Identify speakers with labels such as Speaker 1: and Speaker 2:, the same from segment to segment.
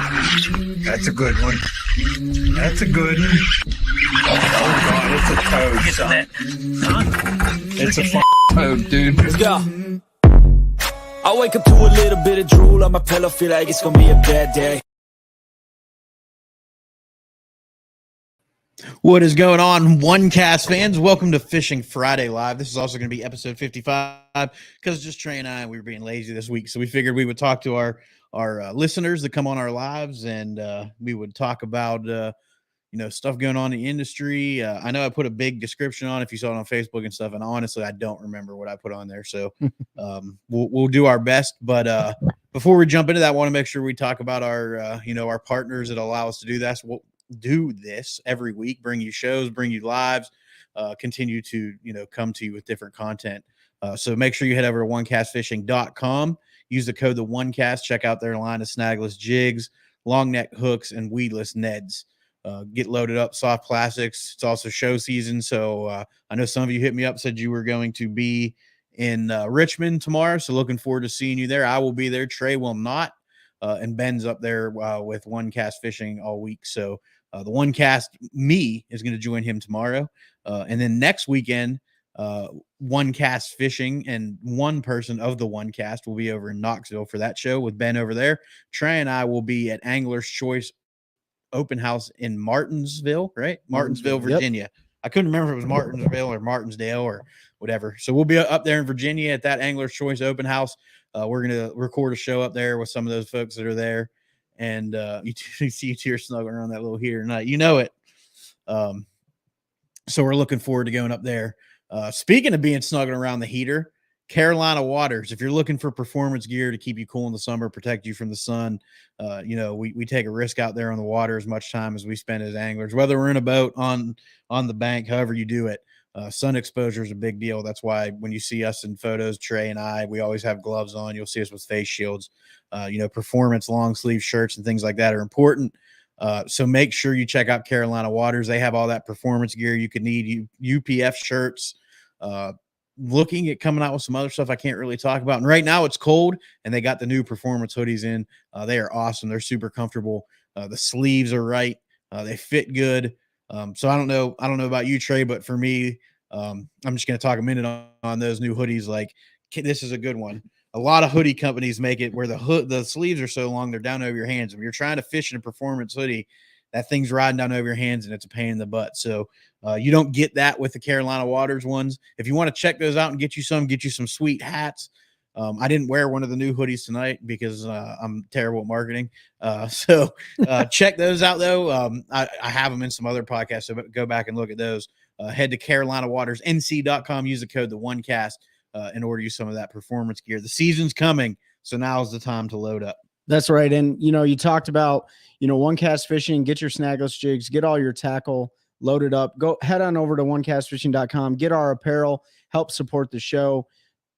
Speaker 1: That's a good one. That's a good one. Oh, God, it's a toad, son. It's a toad, dude.
Speaker 2: Let's go. I wake up to a little bit of drool on my pillow, feel like it's gonna be a bad day.
Speaker 3: What is going on, OneCast fans? Welcome to Fishing Friday Live. This is also going to be episode 55 because just Trey and I, we were being lazy this week, so we figured we would talk to our listeners that come on our lives, and we would talk about stuff going on in the industry. I know I put a big description on if you saw it on Facebook and stuff, and honestly, I don't remember what I put on there, so we'll do our best. But before we jump into that, I want to make sure we talk about our partners that allow us to do this. We'll do this every week, bring you shows, bring you lives, continue to come to you with different content. So make sure you head over to OneCastFishing.com, use the code TheOneCast, check out their line of snagless jigs, long neck hooks, and weedless nets. Get loaded up, soft plastics. It's also show season, so I know some of you hit me up, said you were going to be in Richmond tomorrow, so looking forward to seeing you there. I will be there. Trey will not, and Ben's up there with OneCast Fishing all week, so the OneCast me is going to join him tomorrow, and then next weekend OneCast Fishing and one person of the OneCast will be over in Knoxville for that show with Ben over there. Trey and I will be at Anglers Choice Open House in Martinsville, right? Martinsville, Virginia. Yep. I couldn't remember if it was Martinsville or Martinsdale or whatever. So we'll be up there in Virginia at that Anglers Choice Open House. We're going to record a show up there with some of those folks that are there. And you see you two snuggling around that little heater tonight. You know it. So we're looking forward to going up there. Speaking of being snuggling around the heater, Carolina Waters. If you're looking for performance gear to keep you cool in the summer, protect you from the sun, we take a risk out there on the water as much time as we spend as anglers, whether we're in a boat, on the bank, however you do it. Sun exposure is a big deal. That's why when you see us in photos, Trey and I, we always have gloves on. You'll see us with face shields. Performance long sleeve shirts and things like that are important. So make sure you check out Carolina Waters. They have all that performance gear you could need. UPF shirts, looking at coming out with some other stuff I can't really talk about. And right now it's cold, and they got the new performance hoodies in. They are awesome. They're super comfortable. The sleeves are right. They fit good. So I don't know about you, Trey, but for me, I'm just going to talk a minute on those new hoodies. Like, this is a good one. A lot of hoodie companies make it where the sleeves are so long they're down over your hands. If you're trying to fish in a performance hoodie, that thing's riding down over your hands, and it's a pain in the butt. So you don't get that with the Carolina Waters ones. If you want to check those out and get you some sweet hats. I didn't wear one of the new hoodies tonight because I'm terrible at marketing. So check those out, though. I have them in some other podcasts, so go back and look at those. Head to CarolinaWatersNC.com. Use the code TheOneCast and order you some of that performance gear. The season's coming, so now's the time to load up.
Speaker 4: That's right. And, you talked about, OneCast Fishing, get your snagless jigs, get all your tackle loaded up. Go head on over to OneCastFishing.com, get our apparel, help support the show.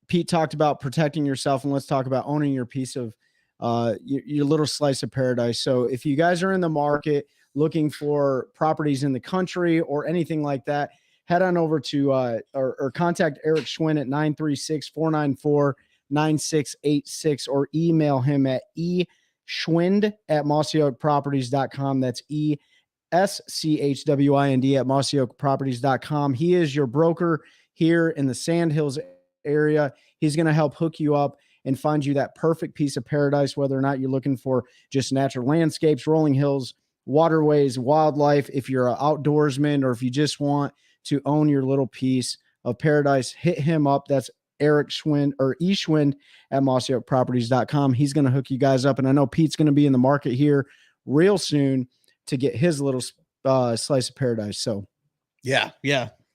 Speaker 4: Pete talked about protecting yourself, and let's talk about owning your piece of your little slice of paradise. So if you guys are in the market looking for properties in the country or anything like that, head on over to or contact Eric Schwinn at 936-494-9686 or email him at eschwind@mossyoakproperties.com. That's ESCHWIND@mossyoakproperties.com. He is your broker here in the Sand Hills area. He's going to help hook you up and find you that perfect piece of paradise, whether or not you're looking for just natural landscapes, rolling hills, waterways, wildlife. If you're an outdoorsman, or if you just want to own your little piece of paradise, hit him up. That's Eric Schwind or eschwind at mossyoakproperties.com. He's going to hook you guys up. And I know Pete's going to be in the market here real soon to get his little slice of paradise. So
Speaker 3: yeah.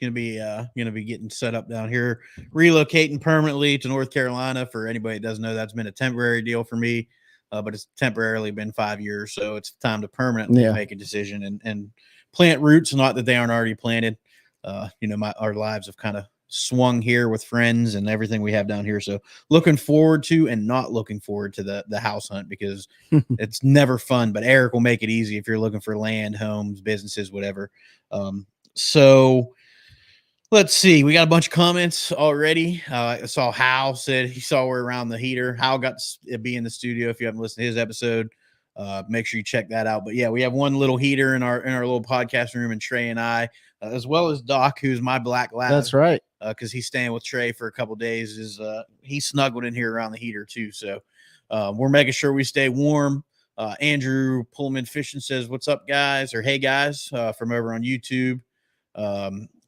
Speaker 3: Gonna be getting set up down here, relocating permanently to North Carolina. For anybody that doesn't know, that's been a temporary deal for me, but it's temporarily been 5 years, so it's time to permanently make a decision and plant roots. Not that they aren't already planted. Our lives have kind of swung here with friends and everything we have down here. So looking forward to and not looking forward to the house hunt, because it's never fun, but Eric will make it easy if you're looking for land, homes, businesses, whatever. So let's see. We got a bunch of comments already. I saw Hal said he saw we're around the heater. Hal got to be in the studio. If you haven't listened to his episode, Make sure you check that out. But yeah, we have one little heater in our little podcast room, and Trey and I, as well as Doc, who's my black lab.
Speaker 4: That's right.
Speaker 3: Because he's staying with Trey for a couple days. He's snuggled in here around the heater too. So we're making sure we stay warm. Andrew Pullman Fishing says, "What's up, guys?" or "Hey, guys," from over on YouTube.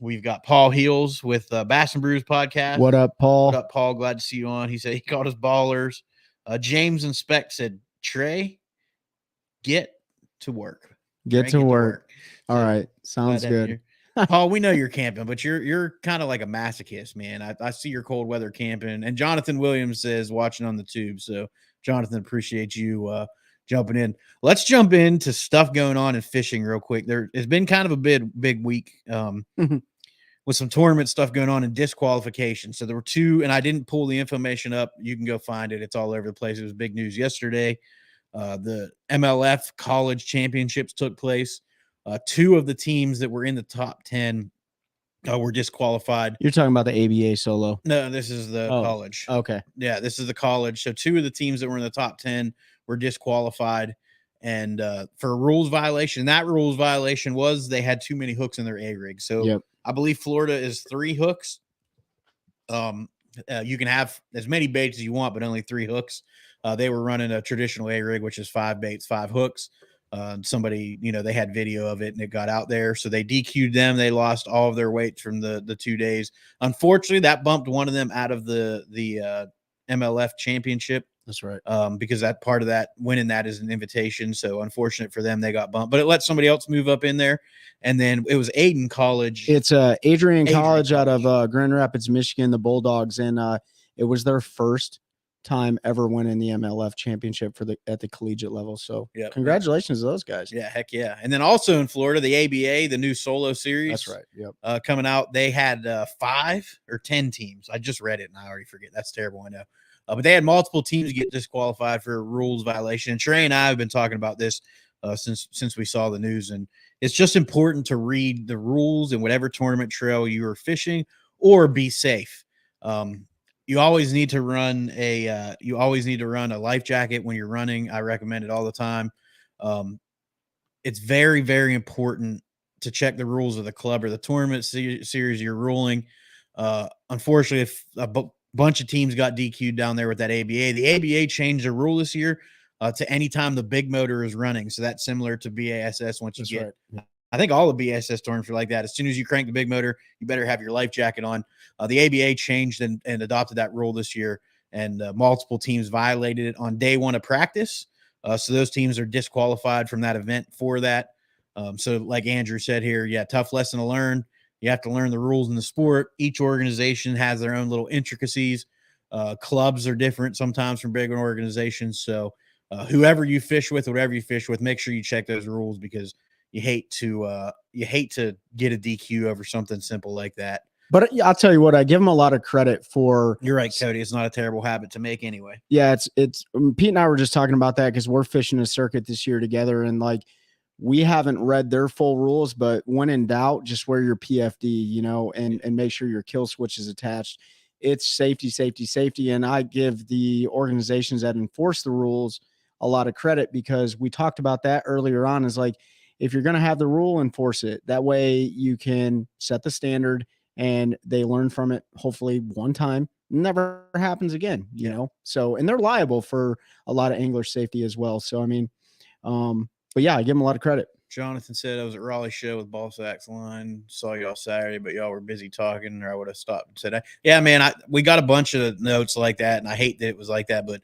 Speaker 3: We've got Paul Heels with Bass and Brews podcast.
Speaker 4: What up, Paul?
Speaker 3: What up, Paul? Glad to see you on. He said he called us ballers. James and Speck said, "Trey, get to work.
Speaker 4: Get to work. All
Speaker 3: So,
Speaker 4: right. Sounds good.
Speaker 3: Paul, we know you're camping, but you're kind of like a masochist, man. I see your cold weather camping." And Jonathan Williams says, watching on the tube. So Jonathan, appreciate you jumping in. Let's jump into stuff going on in fishing real quick. There has been kind of a big week with some tournament stuff going on in disqualification. So there were two, and I didn't pull the information up. You can go find it. It's all over the place. It was big news yesterday. The MLF College Championships took place. Two of the teams that were in the top 10 were disqualified.
Speaker 4: You're talking about the ABA solo?
Speaker 3: No, this is the college.
Speaker 4: Okay.
Speaker 3: Yeah, this is the college. So two of the teams that were in the top 10 were disqualified, and for a rules violation. That rules violation was they had too many hooks in their A rig. So I believe Florida is 3 hooks. You can have as many baits as you want, but only 3 hooks. They were running a traditional A rig, which is 5 baits, 5 hooks. Somebody, they had video of it and it got out there. So they DQ'd them. They lost all of their weights from the 2 days. Unfortunately, that bumped one of them out of the MLF championship.
Speaker 4: That's right.
Speaker 3: Because that part of that winning that is an invitation. So unfortunate for them, they got bumped, but it let somebody else move up in there. And then it was Aiden College.
Speaker 4: It's Adrian College out of Grand Rapids, Michigan, the Bulldogs. And it was their first time ever winning the MLF championship at the collegiate level. So congratulations to those guys.
Speaker 3: Yeah, heck yeah. And then also in Florida, the ABA, the new solo series.
Speaker 4: That's right. Yep.
Speaker 3: Coming out, they had 5 or 10 teams. I just read it and I already forget. That's terrible. I know. But they had multiple teams get disqualified for a rules violation. And Trey and I have been talking about this since we saw the news. And it's just important to read the rules in whatever tournament trail you are fishing, or be safe. You always need to run a life jacket when you're running. I recommend it all the time. It's very, very important to check the rules of the club or the tournament series you're ruling. Unfortunately, if bunch of teams got DQ'd down there with that ABA. The ABA changed the rule this year to any time the big motor is running. So that's similar to BASS. Once you get, I think all the BASS tournaments are like that. As soon as you crank the big motor, you better have your life jacket on. The ABA changed and adopted that rule this year, and multiple teams violated it on day 1 of practice. So those teams are disqualified from that event for that. So like Andrew said here, tough lesson to learn. You have to learn the rules in the sport. Each organization has their own little intricacies. Clubs are different sometimes from bigger organizations. So whoever you fish with, whatever you fish with, make sure you check those rules, because you hate to get a DQ over something simple like that.
Speaker 4: But I'll tell you what, I give them a lot of credit for.
Speaker 3: You're right, Cody. It's not a terrible habit to make anyway.
Speaker 4: Yeah, it's Pete and I were just talking about that because we're fishing a circuit this year together, and we haven't read their full rules, but when in doubt, just wear your PFD, and make sure your kill switch is attached. It's safety. And I give the organizations that enforce the rules a lot of credit, because we talked about that earlier on, is if you're going to have the rule, enforce it. That way you can set the standard and they learn from it. Hopefully one time, never happens again, So, and they're liable for a lot of angler safety as well. So, but yeah, I give him a lot of credit.
Speaker 3: Jonathan said, I was at Raleigh show with Ball Sacks Line. Saw y'all Saturday, but y'all were busy talking, or I would have stopped and said, yeah, man, we got a bunch of notes like that, and I hate that it was like that, but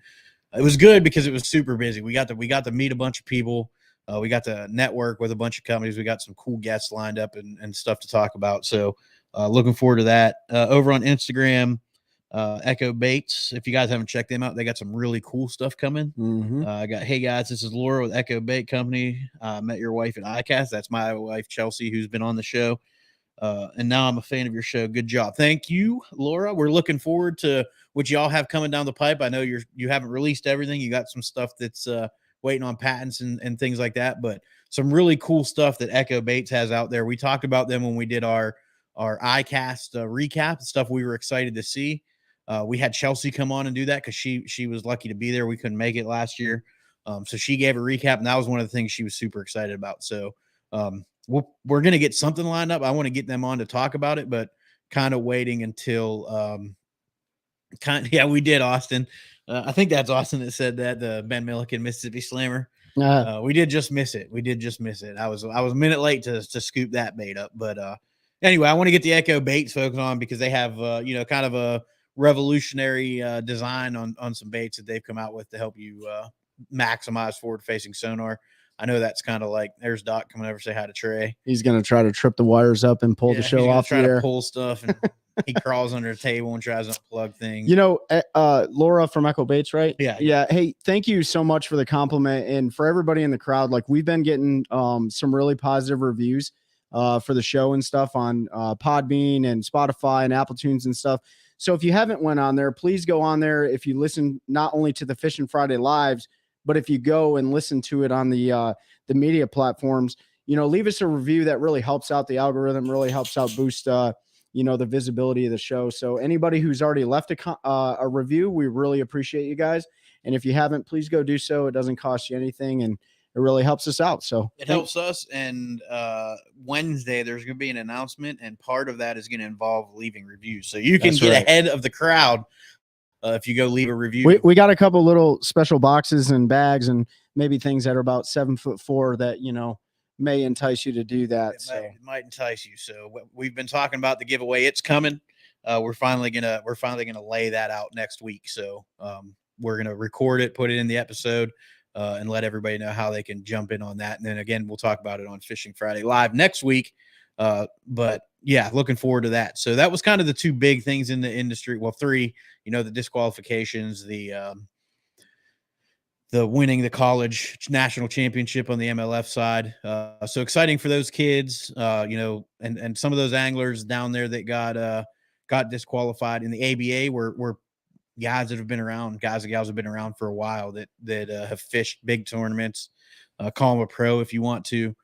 Speaker 3: it was good because it was super busy. We got to meet a bunch of people. We got to network with a bunch of companies. We got some cool guests lined up and stuff to talk about. So looking forward to that. Over on Instagram, Echo Baits, if you guys haven't checked them out, they got some really cool stuff coming. I got, hey guys, this is Laura with Echo Bait Company. Met your wife at ICAST. That's my wife Chelsea, who's been on the show, and now I'm a fan of your show. Good job. Thank you, Laura. We're looking forward to what y'all have coming down the pipe. I know you haven't released everything. You got some stuff that's waiting on patents and things like that, but some really cool stuff that Echo Baits has out there. We talked about them when we did our ICAST recap, stuff we were excited to see. We had Chelsea come on and do that because she was lucky to be there. We couldn't make it last year. So she gave a recap, and that was one of the things she was super excited about. So we're going to get something lined up. I want to get them on to talk about it, but kind of waiting until we did, Austin. I think that's Austin that said that, the Ben Milliken Mississippi Slammer. We did just miss it. I was a minute late to scoop that bait up, but anyway, I want to get the Echo Baits folks on because they have kind of a revolutionary design on some baits that they've come out with to help you maximize forward facing sonar. I know that's kind of like, there's Doc coming over to say hi to Trey.
Speaker 4: He's gonna try to trip the wires up and pull the show off the air.
Speaker 3: To pull stuff, and he crawls under the table and tries to unplug things.
Speaker 4: Laura from Echo Baits, right?
Speaker 3: Yeah.
Speaker 4: Hey, thank you so much for the compliment, and for everybody in the crowd. Like, we've been getting some really positive reviews for the show and stuff on Podbean and Spotify and Apple Tunes and stuff. So if you haven't went on there, please go on there. If you listen not only to the Fishing Friday lives, but if you go and listen to it on the media platforms, leave us a review. That really helps out the algorithm, really helps out boost, the visibility of the show. So anybody who's already left a review, we really appreciate you guys. And if you haven't, please go do so. It doesn't cost you anything, and it really helps us out. So
Speaker 3: it helps us. And Wednesday, there's going to be an announcement, and part of that is going to involve leaving reviews. So you can get ahead of the crowd if you go leave a review.
Speaker 4: We got a couple little special boxes and bags and maybe things that are about 7'4" that, may entice you to do that.
Speaker 3: It might entice you. So we've been talking about the giveaway. It's coming. We're finally gonna lay that out next week. So we're gonna record it, put it in the episode, and let everybody know how they can jump in on that. And then again, we'll talk about it on Fishing Friday Live next week. But yeah, looking forward to that. So that was kind of the two big things in the industry. Well, three, the disqualifications, the winning the college national championship on the MLF side. So exciting for those kids, and some of those anglers down there that got disqualified in the ABA were guys that have been around, guys and gals have been around for a while that have fished big tournaments, call them a pro if you want to.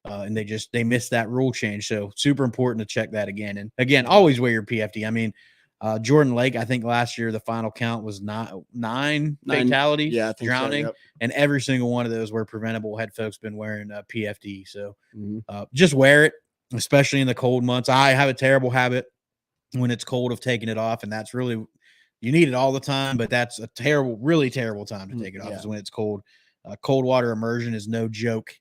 Speaker 3: And they missed that rule change. So super important to check that again. And again, always wear your PFD. I mean, Jordan Lake, I think last year the final count was nine fatalities, drowning, and every single one of those were preventable had folks been wearing PFD. So just wear it, especially in the cold months. I have a terrible habit when it's cold of taking it off, and that's really, you need it all the time, but that's a really terrible time to take it off is when it's cold. Cold water immersion is no joke.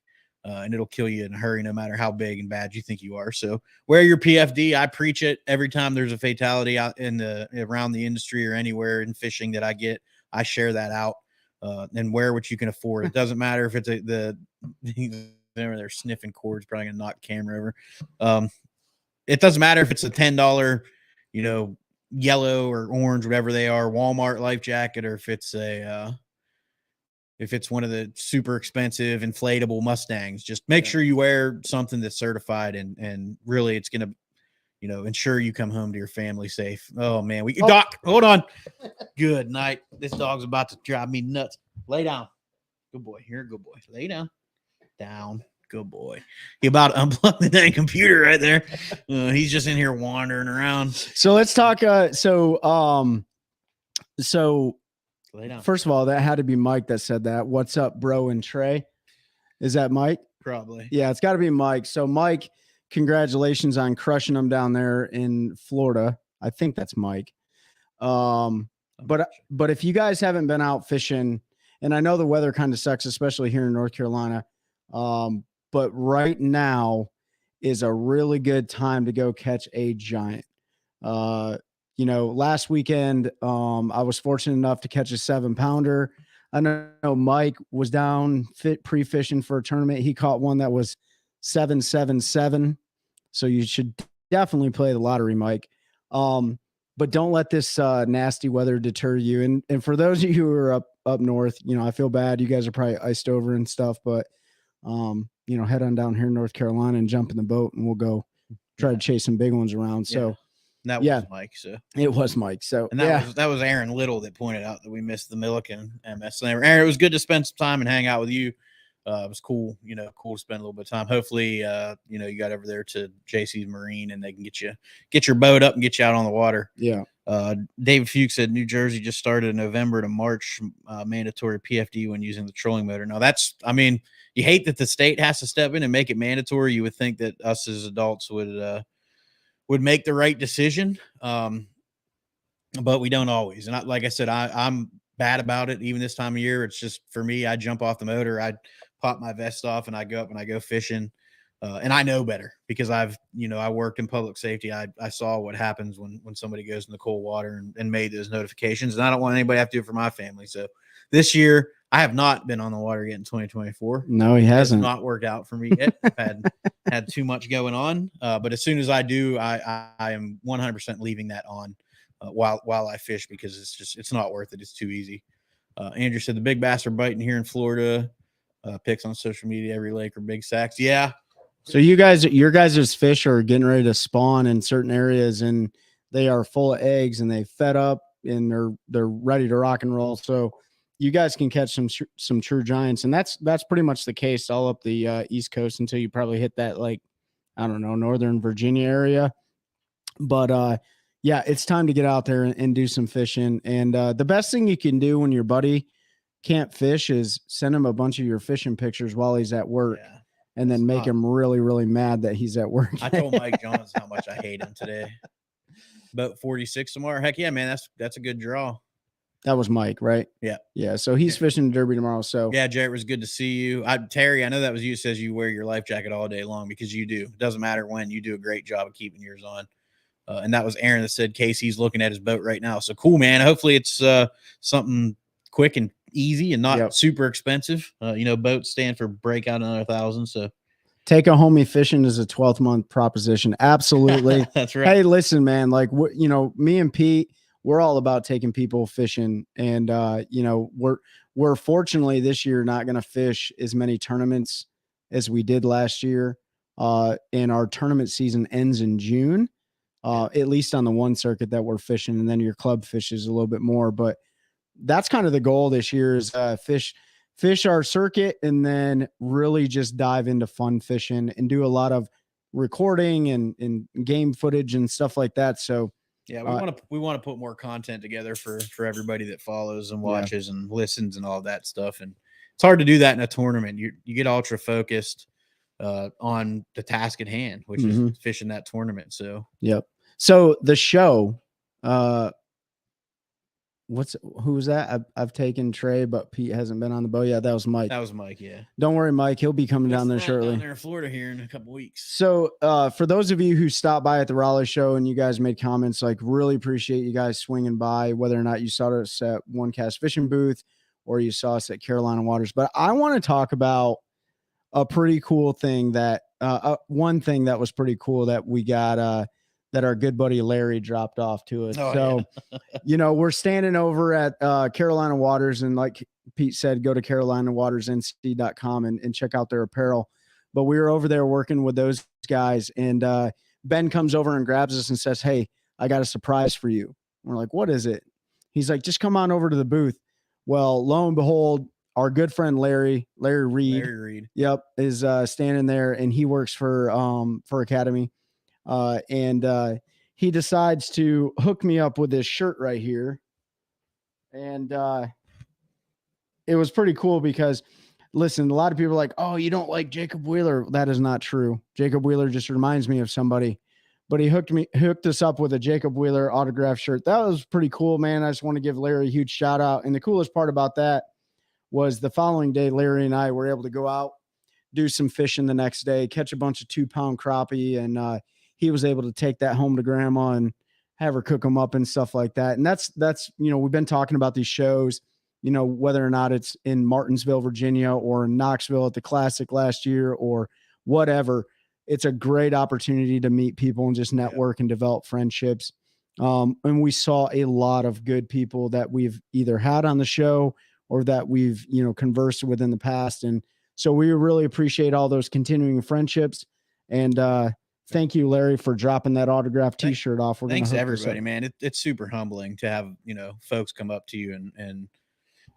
Speaker 3: And it'll kill you in a hurry, no matter how big and bad you think you are. So wear your PFD. I preach it every time there's a fatality out around the industry or anywhere in fishing that I share that out, and wear what you can afford. It doesn't matter if it's they're sniffing cords, probably gonna knock the camera over. It doesn't matter if it's a $10, yellow or orange, whatever they are, Walmart life jacket, or if it's one of the super expensive inflatable Mustangs. Just make sure you wear something that's certified, and really it's going to, ensure you come home to your family safe. Oh man, Doc, hold on. Good night. This dog's about to drive me nuts. Lay down. Good boy. You're a good boy. Lay down. Down. Good boy. He about to unplug the dang computer right there. He's just in here wandering around.
Speaker 4: So let's talk. First of all, that had to be Mike that said that. What's up, bro and Trey? Is that Mike?
Speaker 3: Probably.
Speaker 4: Yeah, it's got to be Mike. So, Mike, congratulations on crushing them down there in Florida. I think that's Mike. But if you guys haven't been out fishing, and I know the weather kind of sucks, especially here in North Carolina, but right now is a really good time to go catch a giant. Last weekend, I was fortunate enough to catch a 7-pounder. I know Mike was down pre-fishing for a tournament. He caught one that was 777. So you should definitely play the lottery, Mike. But don't let this nasty weather deter you. And for those of you who are up north, I feel bad. You guys are probably iced over and stuff, but head on down here in North Carolina and jump in the boat, and we'll go try to chase some big ones around. So.
Speaker 3: That was Mike. So
Speaker 4: it was Mike. So
Speaker 3: and that was Aaron Little that pointed out that we missed the Milliken MS. Aaron, it was good to spend some time and hang out with you. It was cool, cool to spend a little bit of time. Hopefully, you got over there to JC's Marine and they can get your boat up and get you out on the water.
Speaker 4: Yeah.
Speaker 3: David Fuchs said New Jersey just started in November to March mandatory PFD when using the trolling motor. Now you hate that the state has to step in and make it mandatory. You would think that us as adults would make the right decision. But we don't always. And like I said, I'm bad about it. Even this time of year, it's just for me, I jump off the motor, I pop my vest off and I go up and I go fishing. And I know better because I worked in public safety. I saw what happens when somebody goes in the cold water and made those notifications. And I don't want anybody to have to do it for my family. So this year I have not been on the water yet in 2024.
Speaker 4: No, he hasn't.
Speaker 3: It has not worked out for me yet. I've had too much going on. But as soon as I do, I am 100% leaving that on while I fish because it's not worth it. It's too easy. Andrew said the big bass are biting here in Florida. Pics on social media, every lake are big sacks. Yeah.
Speaker 4: So your guys' fish are getting ready to spawn in certain areas and they are full of eggs and they fed up and they're ready to rock and roll. So you guys can catch some true giants. And that's pretty much the case all up the East Coast until you probably hit that, like, I don't know, Northern Virginia area. But yeah, it's time to get out there and do some fishing. And the best thing you can do when your buddy can't fish is send him a bunch of your fishing pictures while he's at work.
Speaker 3: Yeah.
Speaker 4: And then make him really, really mad that he's at work.
Speaker 3: I told Mike Johns how much I hate him today. About 46 tomorrow. Heck yeah, man. That's a good draw.
Speaker 4: That was Mike, right?
Speaker 3: Yeah.
Speaker 4: Yeah. So he's fishing Derby tomorrow. So
Speaker 3: yeah, Jared, it was good to see you. Terry, I know that was you. Says you wear your life jacket all day long because you do. It doesn't matter when. You do a great job of keeping yours on. And that was Aaron that said Casey's looking at his boat right now. So cool, man. Hopefully it's something quick and easy and not super expensive. Boats stand for break out another 1,000. So
Speaker 4: take a homie fishing is a 12th month proposition. Absolutely.
Speaker 3: That's right.
Speaker 4: Hey, listen, man, like, me and Pete, we're all about taking people fishing. And, we're fortunately this year not going to fish as many tournaments as we did last year. And our tournament season ends in June, at least on the one circuit that we're fishing. And then your club fishes a little bit more, but that's kind of the goal this year is fish our circuit and then really just dive into fun fishing and do a lot of recording and game footage and stuff like that. So
Speaker 3: yeah, we want to put more content together for everybody that follows and watches and listens and all that stuff. And it's hard to do that in a tournament. You get ultra focused on the task at hand, which is fishing that tournament. So
Speaker 4: yep. So the show, who was that? I've taken Trey, but Pete hasn't been on the boat. Yeah, that was Mike.
Speaker 3: That was Mike. Yeah.
Speaker 4: Don't worry, Mike. He'll be coming down there shortly.
Speaker 3: Down there in Florida here in a couple weeks.
Speaker 4: So for those of you who stopped by at the Raleigh show and you guys made comments, like really appreciate you guys swinging by, whether or not you saw us at OneCast Fishing booth or you saw us at Carolina Waters. But I want to talk about a pretty cool thing that one thing that was pretty cool that we got that our good buddy Larry dropped off to us. We're standing over at Carolina Waters, and like Pete said, go to carolinawatersnc.com and check out their apparel. But we were over there working with those guys, and Ben comes over and grabs us and says, "Hey, I got a surprise for you." We're like, "What is it?" He's like, "Just come on over to the booth." Well, lo and behold, our good friend Larry Reed, yep, is standing there, and he works for Academy. And he decides to hook me up with this shirt right here. And it was pretty cool because, listen, a lot of people are like, "Oh, you don't like Jacob Wheeler." That is not true. Jacob Wheeler just reminds me of somebody. But he hooked us up with a Jacob Wheeler autograph shirt. That was pretty cool, man. I just want to give Larry a huge shout out. And the coolest part about that was the following day, Larry and I were able to go out, do some fishing the next day, catch a bunch of 2-pound crappie, and he was able to take that home to grandma and have her cook them up and stuff like that. And that's, we've been talking about these shows, whether or not it's in Martinsville, Virginia, or in Knoxville at the Classic last year or whatever. It's a great opportunity to meet people and just network and develop friendships. And we saw a lot of good people that we've either had on the show or that we've, conversed with in the past. And so we really appreciate all those continuing friendships. And, thank you, Larry, for dropping that autographed T-shirt off. We're
Speaker 3: Thanks to everybody, man. It's super humbling to have, folks come up to you and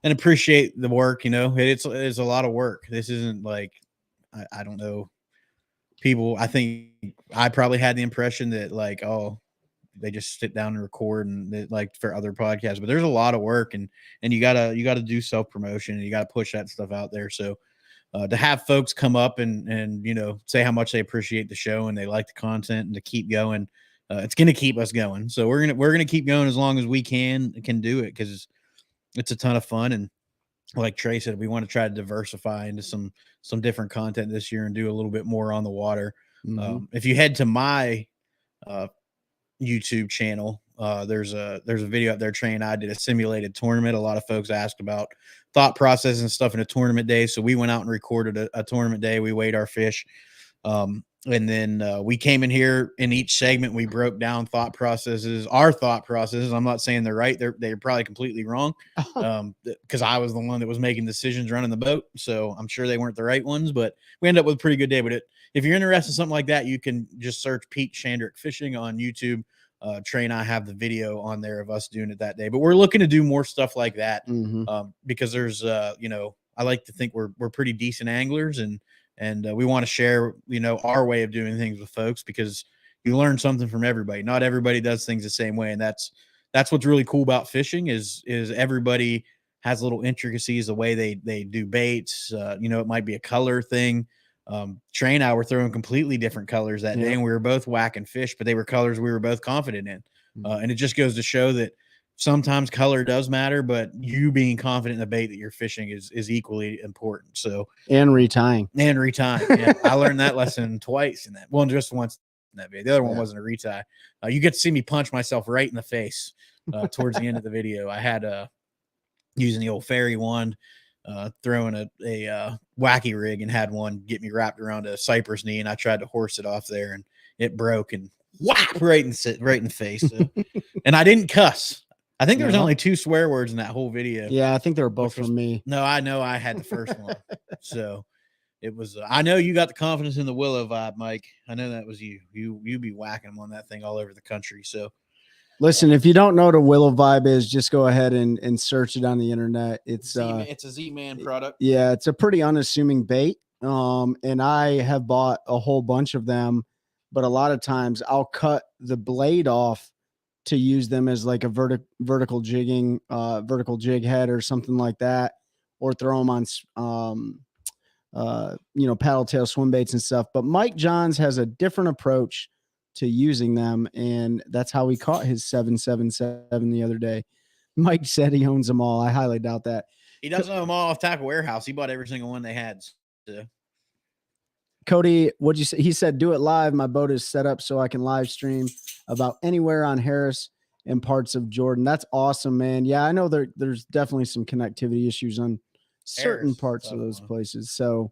Speaker 3: and appreciate the work. It's a lot of work. This isn't like, I don't know, people. I think I probably had the impression that like, oh, they just sit down and record and like for other podcasts, but there's a lot of work and you gotta do self-promotion and you gotta push that stuff out there. So to have folks come up and say how much they appreciate the show and they like the content and to keep going, it's going to keep us going. So we're going to keep going as long as we can do it, because it's a ton of fun. And like Trey said, we want to try to diversify into some different content this year and do a little bit more on the water. If you head to my YouTube channel, there's a video up there. Trey and I did a simulated tournament. A lot of folks asked about thought process and stuff in a tournament day, so we went out and recorded a tournament day. We weighed our fish, and then we came in here. In each segment, we broke down our thought processes. I'm not saying they're right. They're probably completely wrong, because I was the one that was making decisions running the boat, so I'm sure they weren't the right ones, but we ended up with a pretty good day. But if you're interested in something like that, you can just search Pete Chandrick Fishing on YouTube. Trey and I have the video on there of us doing it that day, but we're looking to do more stuff like that, because there's, I like to think we're pretty decent anglers, and we want to share, our way of doing things with folks, because you learn something from everybody. Not everybody does things the same way. And that's what's really cool about fishing is everybody has little intricacies, the way they do baits. It might be a color thing. Trey and I were throwing completely different colors that day, and we were both whacking fish, but they were colors we were both confident in. And it just goes to show that sometimes color does matter, but you being confident in the bait that you're fishing is equally important. So,
Speaker 4: and retying.
Speaker 3: Yeah, I learned that lesson twice in that. Well, just once in that video. The other one wasn't a retie. You get to see me punch myself right in the face towards the end of the video. I had using the old fairy wand, throwing a wacky rig, and had one get me wrapped around a cypress knee, and I tried to horse it off there, and it broke and whap right in the face. So. And I didn't cuss. I think there was only 2 swear words in that whole video.
Speaker 4: Yeah, I think they were both from me.
Speaker 3: No, I know I had the first one. So it was. I know you got the confidence in the Willow vibe, Mike. I know that was you. You be whacking them on that thing all over the country. So.
Speaker 4: Listen, if you don't know what a Willow vibe is, just go ahead and search it on the internet. It's
Speaker 3: a Z-Man product.
Speaker 4: Yeah, it's a pretty unassuming bait. And I have bought a whole bunch of them, but a lot of times I'll cut the blade off to use them as like a vertical jig head or something like that, or throw them on paddle tail swim baits and stuff. But Mike Johns has a different approach to using them, and that's how he caught his 777 the other day. Mike said he owns them all. I highly doubt that.
Speaker 3: He doesn't own them all off Tackle Warehouse. He bought every single one they had. So.
Speaker 4: Cody, what'd you say? He said, do it live. My boat is set up so I can live stream about anywhere on Harris and parts of Jordan. That's awesome, man. Yeah, I know there's definitely some connectivity issues on certain parts of those places. So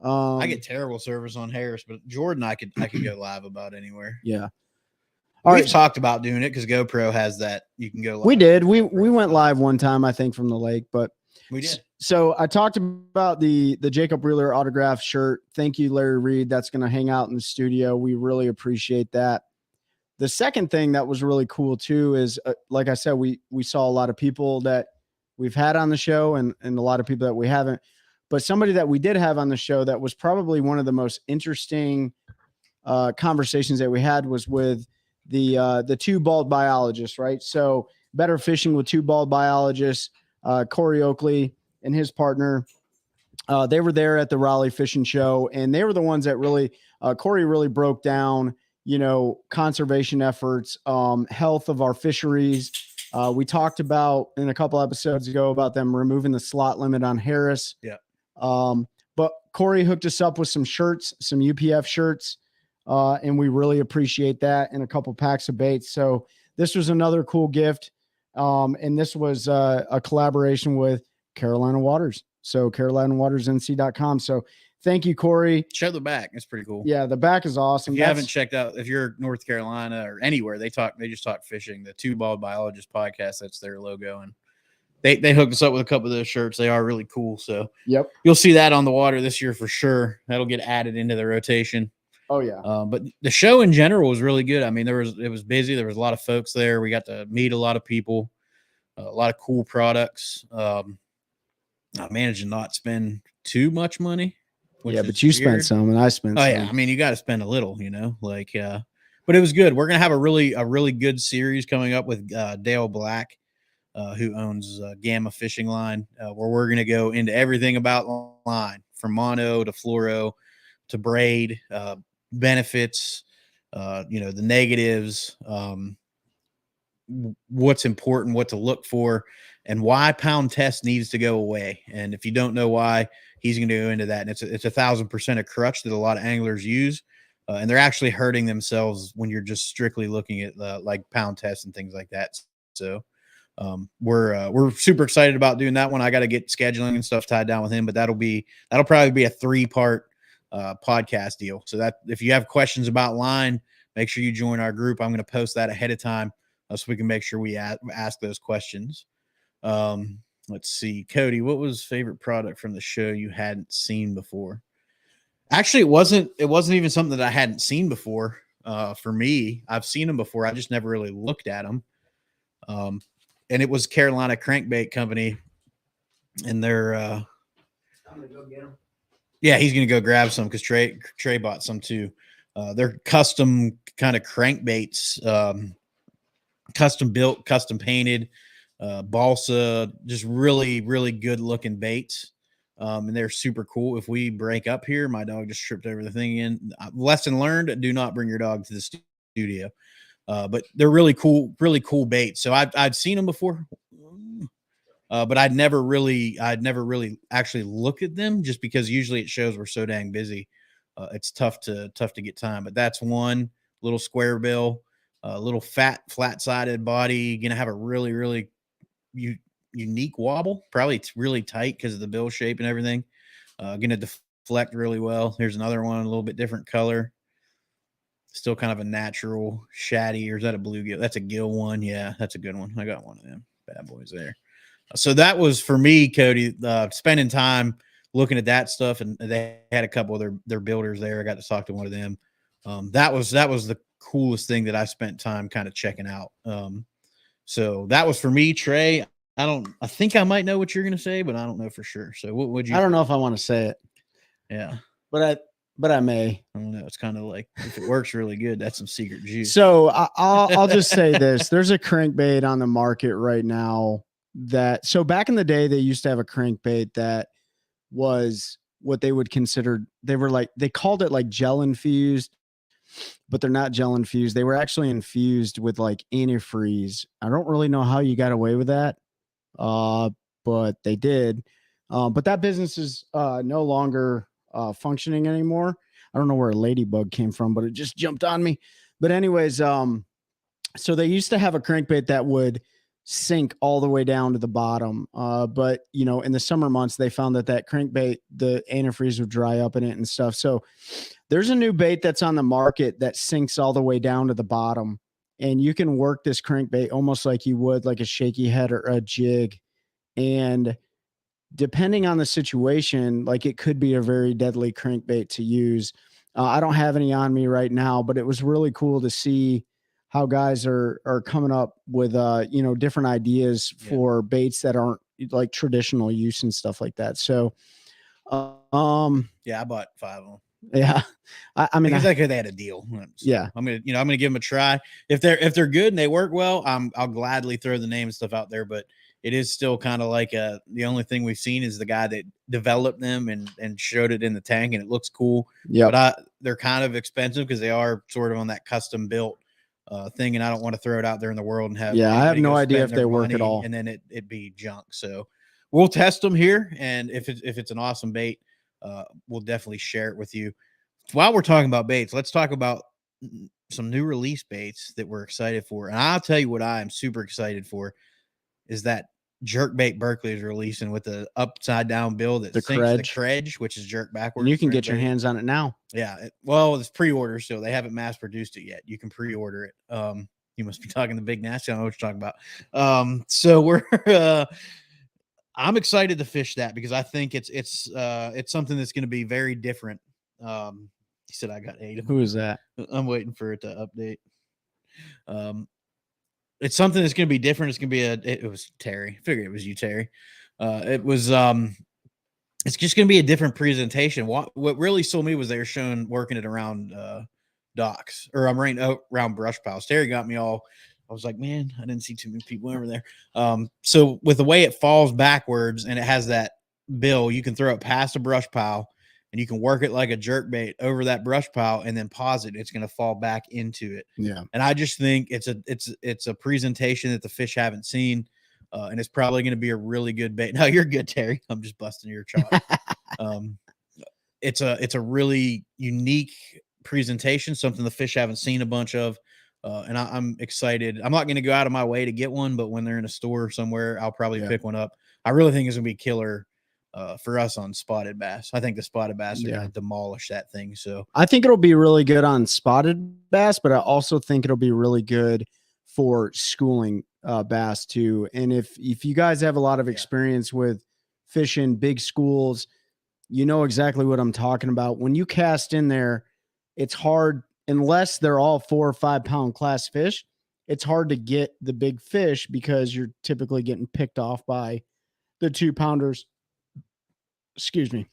Speaker 3: I get terrible service on Harris, but Jordan, I could go live about anywhere.
Speaker 4: Yeah.
Speaker 3: We've talked about doing it because GoPro has that. You can go live.
Speaker 4: We did. We went live one time, I think, from the lake, but
Speaker 3: we did.
Speaker 4: So I talked about the Jacob Wheeler autograph shirt. Thank you, Larry Reed. That's going to hang out in the studio. We really appreciate that. The second thing that was really cool too is, like I said, we saw a lot of people that we've had on the show and a lot of people that we haven't. But somebody that we did have on the show that was probably one of the most interesting conversations that we had was with the 2 bald biologists, right? So Better Fishing with 2 bald biologists, Corey Oakley and his partner. They were there at the Raleigh Fishing Show, and they were the ones that really, Corey really broke down, conservation efforts, health of our fisheries. We talked about in a couple episodes ago about them removing the slot limit on Harris.
Speaker 3: Yeah.
Speaker 4: But Corey hooked us up with some shirts, some UPF shirts, and we really appreciate that, and a couple packs of baits. So this was another cool gift. And this was a collaboration with Carolina Waters. So CarolinaWatersNC.com. So thank you, Corey.
Speaker 3: Show the back. It's pretty cool.
Speaker 4: Yeah, the back is awesome.
Speaker 3: If you haven't checked out, if you're North Carolina or anywhere, they just talk fishing. The 2 Bald Biologist podcast, that's their logo. And they hooked us up with a couple of those shirts. They are really cool. So you'll see that on the water this year for sure. That'll get added into the rotation.
Speaker 4: Oh yeah.
Speaker 3: But the show in general was really good. I mean, it was busy. There was a lot of folks there. We got to meet a lot of people, a lot of cool products. I managed to not spend too much money.
Speaker 4: Yeah, but you spent some and I spent
Speaker 3: Oh
Speaker 4: some.
Speaker 3: yeah, I mean you got to spend a little, like but it was good. We're gonna have a really good series coming up with Dale Black, who owns Gamma Fishing Line, where we're gonna go into everything about line, from mono to fluoro to braid, benefits, the negatives, what's important, what to look for, and why pound test needs to go away. And if you don't know why, he's going to go into that. And it's 1,000% a crutch that a lot of anglers use, and they're actually hurting themselves when you're just strictly looking at like pound tests and things like that. So we're super excited about doing that one. I got to get scheduling and stuff tied down with him, but that'll probably be a 3-part podcast deal. So that if you have questions about line, make sure you join our group. I'm going to post that ahead of time so we can make sure we ask those questions. Let's see, Cody, what was favorite product from the show you hadn't seen before? Actually, it wasn't even something that I hadn't seen before. For me, I've seen them before. I just never really looked at them. And it was Carolina Crankbait Company, and they're I'm gonna go get them. Yeah, he's gonna go grab some because Trey bought some too. They're custom kind of crankbaits, custom built, custom painted, balsa, just really, really good looking baits. And they're super cool. If we break up here, my dog just tripped over the thing in. Lesson learned: do not bring your dog to the studio. But they're really cool baits. So I'd seen them before, but I'd never really actually looked at them, just because usually at shows we're so dang busy. It's tough to get time. But that's one. Little square bill, little flat sided body. Gonna have a really, really unique wobble. Probably it's really tight because of the bill shape and everything. Gonna deflect really well. Here's another one, a little bit different color. Still kind of a natural shaddy, or is that a bluegill? That's a gill one. Yeah, that's a good one. I got one of them bad boys there. So that was for me, Cody, spending time looking at that stuff, and they had a couple of their builders there. I got to talk to one of them. That was the coolest thing that I spent time kind of checking out. So that was for me, Trey. I think I might know what you're going to say, but I don't know for sure. So what would you?
Speaker 4: I don't know if I want to say it.
Speaker 3: Yeah,
Speaker 4: but I may.
Speaker 3: I don't know. It's kind of like, if it works really good, that's some secret juice.
Speaker 4: So I'll just say this: there's a crankbait on the market right now so back in the day, they used to have a crankbait that was what they would consider, they called it like gel infused, but they're not gel infused. They were actually infused with like antifreeze. I don't really know how you got away with that, but they did. But that business is no longer functioning anymore. I don't know where a ladybug came from, but it just jumped on me. But anyways, so they used to have a crankbait that would sink all the way down to the bottom. But in the summer months, they found that crankbait, the antifreeze would dry up in it and stuff. So there's a new bait that's on the market that sinks all the way down to the bottom, and you can work this crankbait almost like you would like a shaky head or a jig. And depending on the situation, like, it could be a very deadly crankbait to use. I don't have any on me right now, but it was really cool to see how guys are coming up with, different ideas for baits that aren't like traditional use and stuff like that. So,
Speaker 3: I bought 5 of them.
Speaker 4: Yeah. I mean,
Speaker 3: because they had a deal. So
Speaker 4: yeah.
Speaker 3: I'm going to give them a try. If they're good and they work well, I'll gladly throw the name and stuff out there, but it is still kind of like the only thing we've seen is the guy that developed them and showed it in the tank, and it looks cool.
Speaker 4: Yeah.
Speaker 3: But they're kind of expensive because they are sort of on that custom built thing, and I don't want to throw it out there in the world and have.
Speaker 4: Yeah, I have no idea if they work at all,
Speaker 3: and then it be junk. So we'll test them here, and if it's an awesome bait, we'll definitely share it with you. While we're talking about baits, let's talk about some new release baits that we're excited for. And I'll tell you what I am super excited for is that jerkbait Berkeley is releasing with the upside down bill that sinks the credge, which is jerk backwards.
Speaker 4: And you can get your hands on it now.
Speaker 3: Yeah. It's pre-order, so they haven't mass produced it yet. You can pre-order it. You must be talking to Big Nasty. I don't know what you're talking about. So we're I'm excited to fish that because I think it's something that's going to be very different. He said I got 8 of them.
Speaker 4: Who is that?
Speaker 3: I'm waiting for it to update. It's something that's going to be different. It's going to be it was Terry. I figured it was you, Terry. It was it's just going to be a different presentation. What really sold me was they were showing working it around docks, or I'm right around brush piles. Terry got me all. I was like, man, I didn't see too many people over there. So with the way it falls backwards and it has that bill, you can throw it past a brush pile and you can work it like a jerk bait over that brush pile and then pause it. It's going to fall back into it.
Speaker 4: Yeah.
Speaker 3: And I just think it's a presentation that the fish haven't seen. And it's probably going to be a really good bait. No, you're good, Terry. I'm just busting your chops. It's a really unique presentation, something the fish haven't seen a bunch of. And I'm excited. I'm not going to go out of my way to get one, but when they're in a store somewhere, I'll probably pick one up. I really think it's going to be killer for us on spotted bass. I think the spotted bass are going to demolish that thing. So
Speaker 4: I think it'll be really good on spotted bass, but I also think it'll be really good for schooling bass too. And if you guys have a lot of experience with fishing big schools, you know exactly what I'm talking about. When you cast in there, it's hard, unless they're all 4 or 5 pound class fish, it's hard to get the big fish because you're typically getting picked off by the 2 pounders. Excuse me.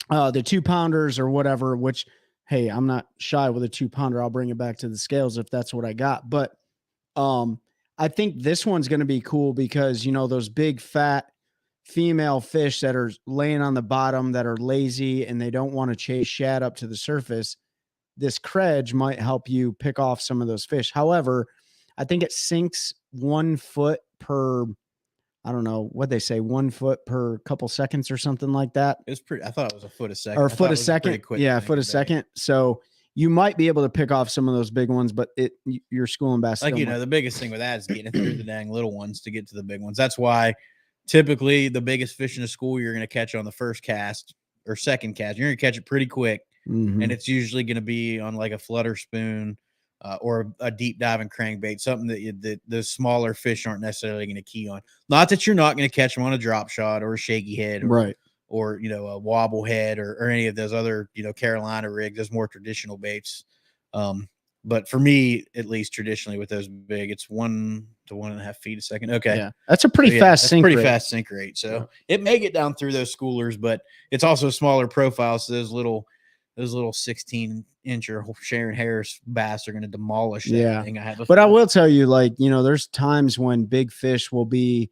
Speaker 4: The 2 pounders or whatever, which, hey, I'm not shy with a 2 pounder. I'll bring it back to the scales if that's what I got. But I think this one's going to be cool because, you know, those big fat female fish that are laying on the bottom that are lazy and they don't want to chase shad up to the surface, this credge might help you pick off some of those fish. However, I think it sinks 1 foot per, I don't know what they say, 1 foot per couple seconds or something like that.
Speaker 3: it's pretty. I thought it was a foot a second.
Speaker 4: Or a foot a second. Yeah, a foot a second. So you might be able to pick off some of those big ones, but you're schooling bass.
Speaker 3: Like, you know, the biggest thing with that is getting through the dang little ones to get to the big ones. That's why typically the biggest fish in a school you're going to catch on the first cast or second cast. You're going to catch it pretty quick.
Speaker 4: Mm-hmm.
Speaker 3: And it's usually going to be on like a flutter spoon or a deep diving crankbait, something that the smaller fish aren't necessarily going to key on. Not that you're not going to catch them on a drop shot or a shaky head, or you know, a wobble head or any of those other, you know, Carolina rigs, those more traditional baits. But for me, at least traditionally with those big, it's 1 to 1.5 feet a second. Okay.
Speaker 4: Yeah. That's a pretty fast sink rate.
Speaker 3: Fast sink rate. So it may get down through those schoolers, but it's also a smaller profile. So those little 16-inch or Sharon Harris bass are going to demolish that thing. But
Speaker 4: I will tell you, like, you know, there's times when big fish will be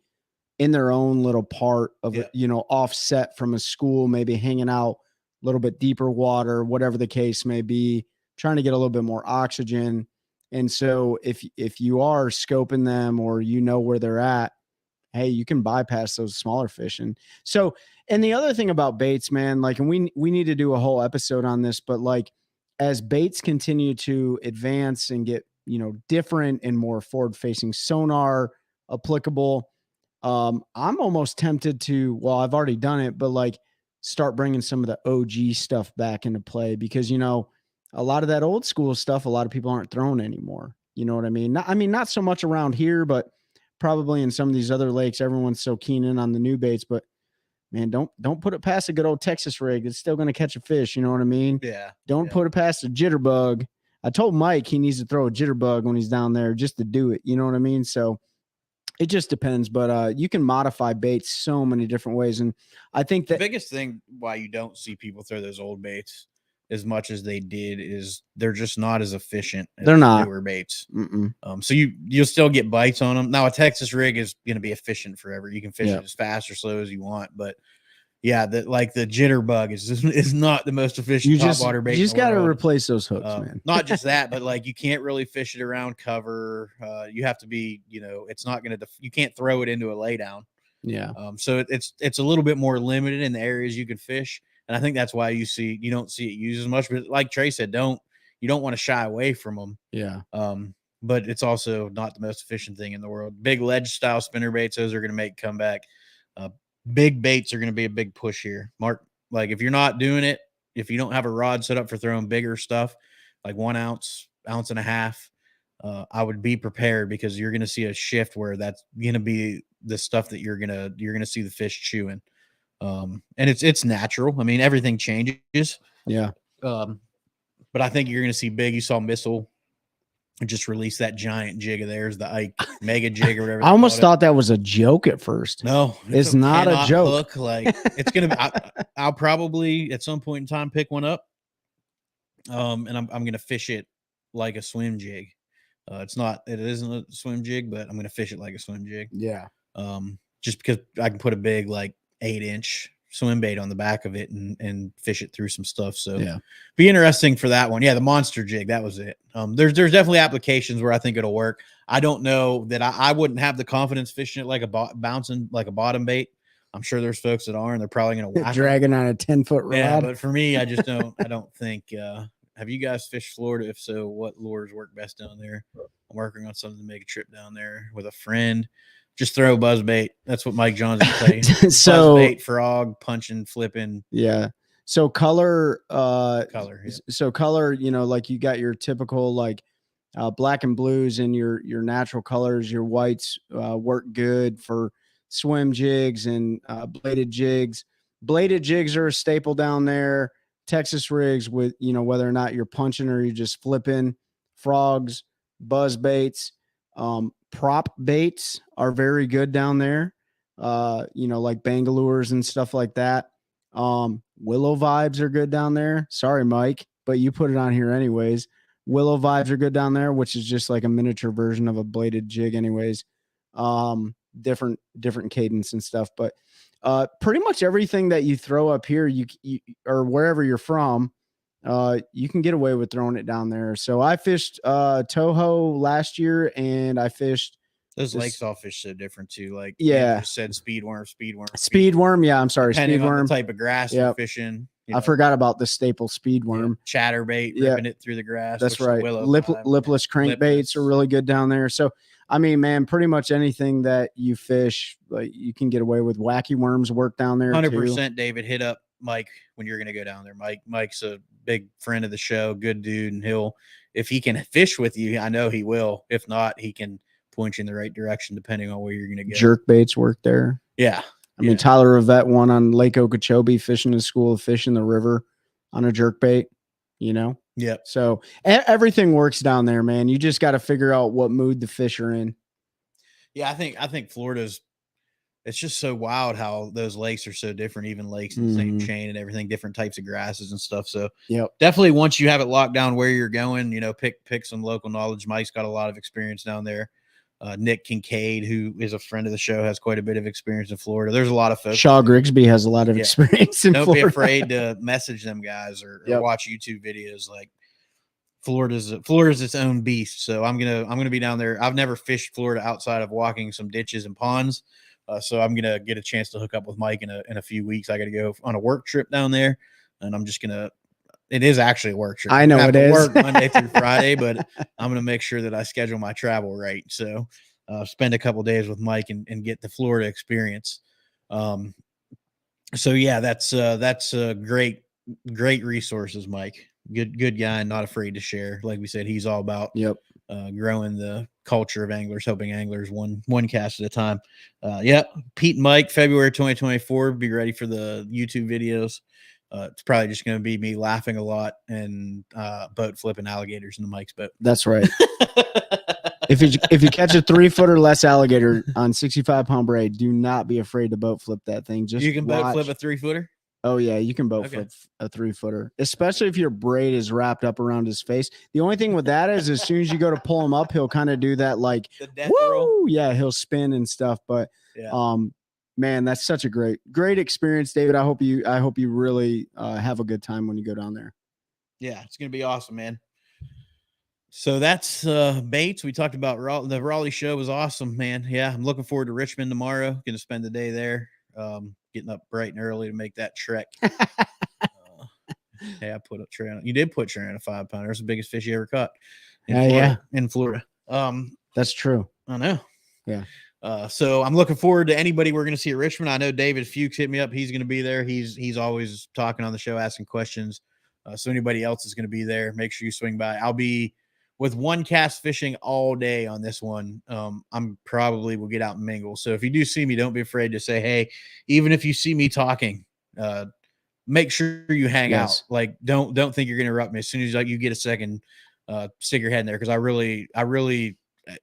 Speaker 4: in their own little part of it, you know, offset from a school, maybe hanging out a little bit deeper water, whatever the case may be, trying to get a little bit more oxygen. And so if you are scoping them or you know where they're at, hey, you can bypass those smaller fish. And so, and the other thing about baits, man, like, and we need to do a whole episode on this, but like, as baits continue to advance and get, you know, different and more forward facing sonar applicable, I'm almost tempted to, well, I've already done it, but like start bringing some of the OG stuff back into play because, you know, a lot of that old school stuff, a lot of people aren't throwing anymore. You know what I mean? Not so much around here, but probably in some of these other lakes, everyone's so keen in on the new baits, but man, don't put it past a good old Texas rig. It's still going to catch a fish. You know what I mean?
Speaker 3: Yeah.
Speaker 4: Don't put it past a jitterbug. I told Mike he needs to throw a jitterbug when he's down there just to do it. You know what I mean? So it just depends, but you can modify baits so many different ways. And I think that
Speaker 3: the biggest thing why you don't see people throw those old baits as much as they did is they're just not as efficient as newer baits. So you'll still get bites on them. Now a Texas rig is going to be efficient forever. You can fish it as fast or slow as you want, but yeah, the jitterbug is not the most efficient top water bait.
Speaker 4: You just got to replace those hooks, man.
Speaker 3: Not just that, but like you can't really fish it around cover. You have to be, you know, it's not going to. You can't throw it into a laydown.
Speaker 4: Yeah.
Speaker 3: So it's a little bit more limited in the areas you can fish, and I think that's why you don't see it used as much. But like Trey said, you don't want to shy away from them.
Speaker 4: Yeah.
Speaker 3: But it's also not the most efficient thing in the world. Big ledge style spinner baits, those are going to make a comeback. Big baits are going to be a big push here. Mark, like if you're not doing it, if you don't have a rod set up for throwing bigger stuff, like 1 ounce, 1.5 ounces, I would be prepared because you're going to see a shift where that's going to be the stuff that you're going to see the fish chewing. And it's natural. I mean, everything changes.
Speaker 4: Yeah.
Speaker 3: But I think you're going to see big. You saw Missile just released that giant jig of theirs, the Ike mega jig or whatever.
Speaker 4: I almost thought that was a joke at first.
Speaker 3: No,
Speaker 4: it's not a joke.
Speaker 3: Hook. Like it's gonna be. I'll probably at some point in time pick one up. And I'm gonna fish it like a swim jig. It isn't a swim jig, but I'm gonna fish it like a swim jig.
Speaker 4: Yeah.
Speaker 3: Just because I can put a big like 8-inch swim bait on the back of it and fish it through some stuff. So
Speaker 4: yeah,
Speaker 3: be interesting for that one. Yeah, the monster jig, that was it. There's definitely applications where I think it'll work. I don't know that I wouldn't have the confidence fishing it like bouncing like a bottom bait. I'm sure there's folks that are, and they're probably going to
Speaker 4: dragging on a 10-foot rod.
Speaker 3: Yeah, but for me, I just don't. I don't think. Have you guys fished Florida? If so, what lures work best down there? I'm working on something to make a trip down there with a friend. Just throw buzz bait. That's what Mike Johns would say.
Speaker 4: So
Speaker 3: buzz bait, frog, punching, flipping.
Speaker 4: Yeah. So color.
Speaker 3: Yeah.
Speaker 4: So color. You know, like you got your typical like black and blues and your natural colors. Your whites work good for swim jigs and bladed jigs. Bladed jigs are a staple down there. Texas rigs with, you know, whether or not you're punching or you're just flipping, frogs, buzz baits, prop baits are very good down there. You know, like Bangalores and stuff like that. Willow vibes are good down there. Sorry, Mike, but you put it on here anyways. Willow vibes are good down there, which is just like a miniature version of a bladed jig anyways. Different cadence and stuff, but pretty much everything that you throw up here, you or wherever you're from, you can get away with throwing it down there. So I fished Toho last year, and I fished
Speaker 3: those lakes. All fish so different too. Like
Speaker 4: yeah,
Speaker 3: just said speed worm.
Speaker 4: Yeah, I'm sorry,
Speaker 3: depending
Speaker 4: speed worm.
Speaker 3: On the type of grass you're fishing.
Speaker 4: I forgot about the staple speed worm.
Speaker 3: Chatterbait, ripping it through the grass.
Speaker 4: That's right. Lipless crankbaits are really good down there. So, I mean, man, pretty much anything that you fish, like you can get away with. Wacky worms work down there.
Speaker 3: 100%. David, hit up Mike when you're going to go down there. Mike's a big friend of the show, good dude, and if he can fish with you, I know he will. If not, he can point you in the right direction depending on where you're going to go.
Speaker 4: Jerk baits work there.
Speaker 3: Yeah.
Speaker 4: I mean, Tyler Rivette won on Lake Okeechobee fishing his school of fish in the river on a jerk bait, you know?
Speaker 3: Yep.
Speaker 4: So everything works down there, man. You just got to figure out what mood the fish are in.
Speaker 3: Yeah, I think Florida's, it's just so wild how those lakes are so different, even lakes in the same chain and everything, different types of grasses and stuff. So definitely once you have it locked down where you're going, you know, pick some local knowledge. Mike's got a lot of experience down there. Nick Kincaid, who is a friend of the show, has quite a bit of experience in Florida. There's a lot of folks.
Speaker 4: Shaw Grigsby has a lot of experience in Florida.
Speaker 3: Don't be afraid to message them guys or watch YouTube videos. Like Florida's its own beast. So I'm gonna be down there. I've never fished Florida outside of walking some ditches and ponds. So I'm gonna get a chance to hook up with Mike in a few weeks. I got to go on a work trip down there, and I'm just gonna. It is actually a work trip.
Speaker 4: I know it is.
Speaker 3: Work Monday through Friday, but I'm going to make sure that I schedule my travel right. So spend a couple days with Mike and get the Florida experience. So yeah, that's great resources, Mike. Good guy and not afraid to share. Like we said, he's all about growing the culture of anglers, helping anglers one cast at a time. Pete and Mike, February 2024. Be ready for the YouTube videos. It's probably just going to be me laughing a lot and boat flipping alligators in the Mike's boat.
Speaker 4: That's right. If you catch a 3-foot or less alligator on 65-pound braid, do not be afraid to boat flip that thing. Just
Speaker 3: you can boat flip a 3-footer.
Speaker 4: Oh yeah, you can boat flip a 3-footer, especially if your braid is wrapped up around his face. The only thing with that is, as soon as you go to pull him up, he'll kind of do that like
Speaker 3: the death roll.
Speaker 4: Yeah, he'll spin and stuff. But man, that's such a great experience, David. I hope you really have a good time when you go down there.
Speaker 3: Yeah, it's gonna be awesome, man. So that's baits. We talked about the Raleigh show was awesome, man. Yeah, I'm looking forward to Richmond tomorrow. Gonna spend the day there. Getting up bright and early to make that trek. Hey, I put a Trey on. You did put Trey on a 5-pounder. That's the biggest fish you ever caught. In Florida.
Speaker 4: That's true.
Speaker 3: I know.
Speaker 4: Yeah.
Speaker 3: So I'm looking forward to anybody we're going to see at Richmond. I know David Fuchs hit me up. He's going to be there. He's always talking on the show, asking questions. So anybody else is going to be there. Make sure you swing by. I'll be with OneCast Fishing all day on this one. I'm probably will get out and mingle. So if you do see me, don't be afraid to say, hey, even if you see me talking, make sure you hang out. Like, don't think you're going to interrupt me. As soon as you get a second, stick your head in there. Cause I really,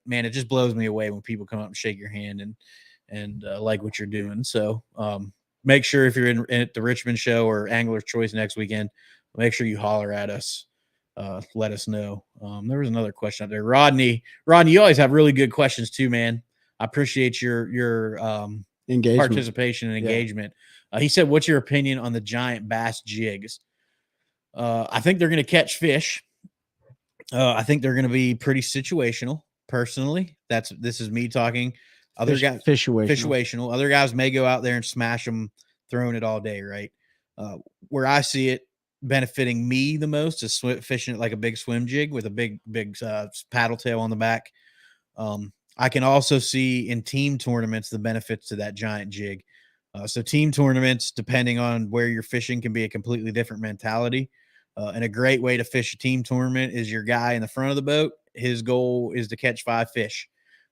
Speaker 3: man, it just blows me away when people come up and shake your hand and like what you're doing. So, make sure if you're in at the Richmond show or Angler's Choice next weekend, make sure you holler at us. Let us know. There was another question out there. Rodney, you always have really good questions too, man. I appreciate your
Speaker 4: Engagement.
Speaker 3: participation and engagement. He said, what's your opinion on the giant bass jigs? I think they're going to catch fish. I think they're going to be pretty situational. Personally, this is me talking. Other guys, situational. Other guys may go out there and smash them, throwing it all day, right? Where I see it benefiting me the most is fishing it like a big swim jig with a big paddle tail on the back. I can also see in team tournaments the benefits to that giant jig. So team tournaments, depending on where you're fishing, can be a completely different mentality. And a great way to fish a team tournament is your guy in the front of the boat. His goal is to catch 5 fish.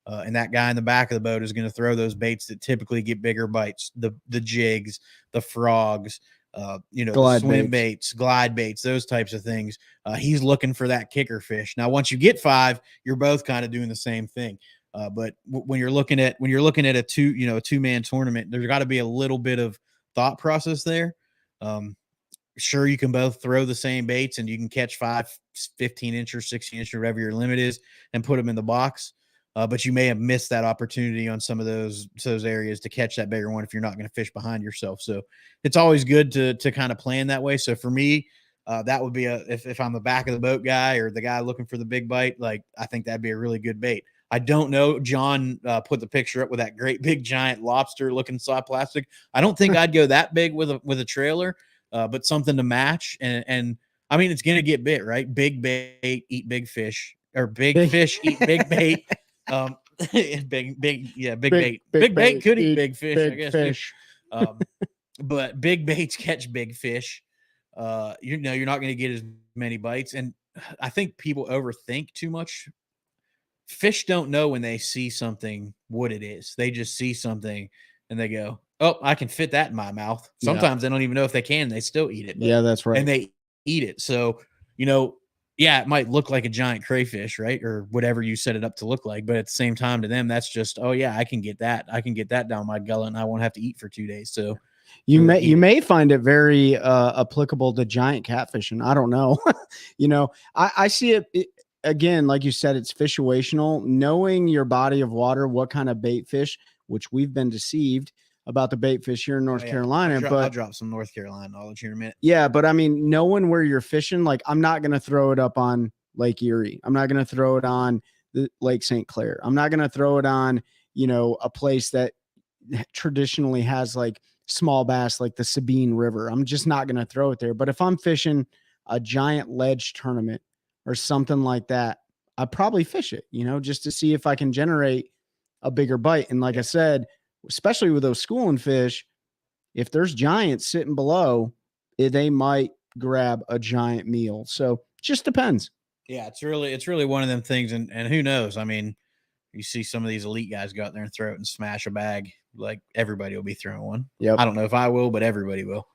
Speaker 3: And that guy in the back of the boat is going to throw those baits that typically get bigger bites, the jigs, the frogs, the swim baits, glide baits, those types of things. He's looking for that kicker fish. Now, once you get 5, you're both kind of doing the same thing. But when you're looking at a two-man tournament, there's got to be a little bit of thought process there. Sure, you can both throw the same baits and you can catch 5, 15 inch or 16 inch or whatever your limit is and put them in the box. But you may have missed that opportunity on some of those areas to catch that bigger one if you're not going to fish behind yourself. So it's always good to kind of plan that way. So for me, that would be if I'm the back of the boat guy or the guy looking for the big bite, like I think that'd be a really good bait. I don't know. John put the picture up with that great big giant lobster looking soft plastic. I don't think I'd go that big with a trailer, but something to match. And I mean, it's going to get bit, right? Big bait, eat big fish, or big fish, eat big bait. Big bait. Big bait could eat big fish, I guess. Fish. But big baits catch big fish. You're not going to get as many bites. And I think people overthink too much. Fish don't know when they see something what it is. They just see something and they go, "Oh, I can fit that in my mouth." Sometimes they don't even know if they can. They still eat it.
Speaker 4: Yeah, that's right.
Speaker 3: And they eat it. So, yeah, it might look like a giant crayfish, right? Or whatever you set it up to look like. But at the same time, to them, that's just, oh yeah, I can get that. I can get that down my gullet and I won't have to eat for 2 days. So
Speaker 4: you may find it very applicable to giant catfishing. I don't know. I see it again, like you said, it's situational. Knowing your body of water, what kind of bait fish, which we've been deceived about the bait fish here in North Carolina.
Speaker 3: I'll drop some North Carolina knowledge here in a minute.
Speaker 4: Yeah, but I mean, knowing where you're fishing, like I'm not going to throw it up on Lake Erie. I'm not going to throw it on the Lake St. Clair. I'm not going to throw it on, a place that traditionally has like small bass, like the Sabine River. I'm just not going to throw it there. But if I'm fishing a giant ledge tournament or something like that, I probably fish it, just to see if I can generate a bigger bite. And like I said, especially with those schooling fish, if there's giants sitting below, they might grab a giant meal. So it just depends.
Speaker 3: Yeah, it's really one of them things. And who knows? I mean, you see some of these elite guys go out there and throw it and smash a bag. Like everybody will be throwing one.
Speaker 4: Yep.
Speaker 3: I don't know if I will, but everybody will.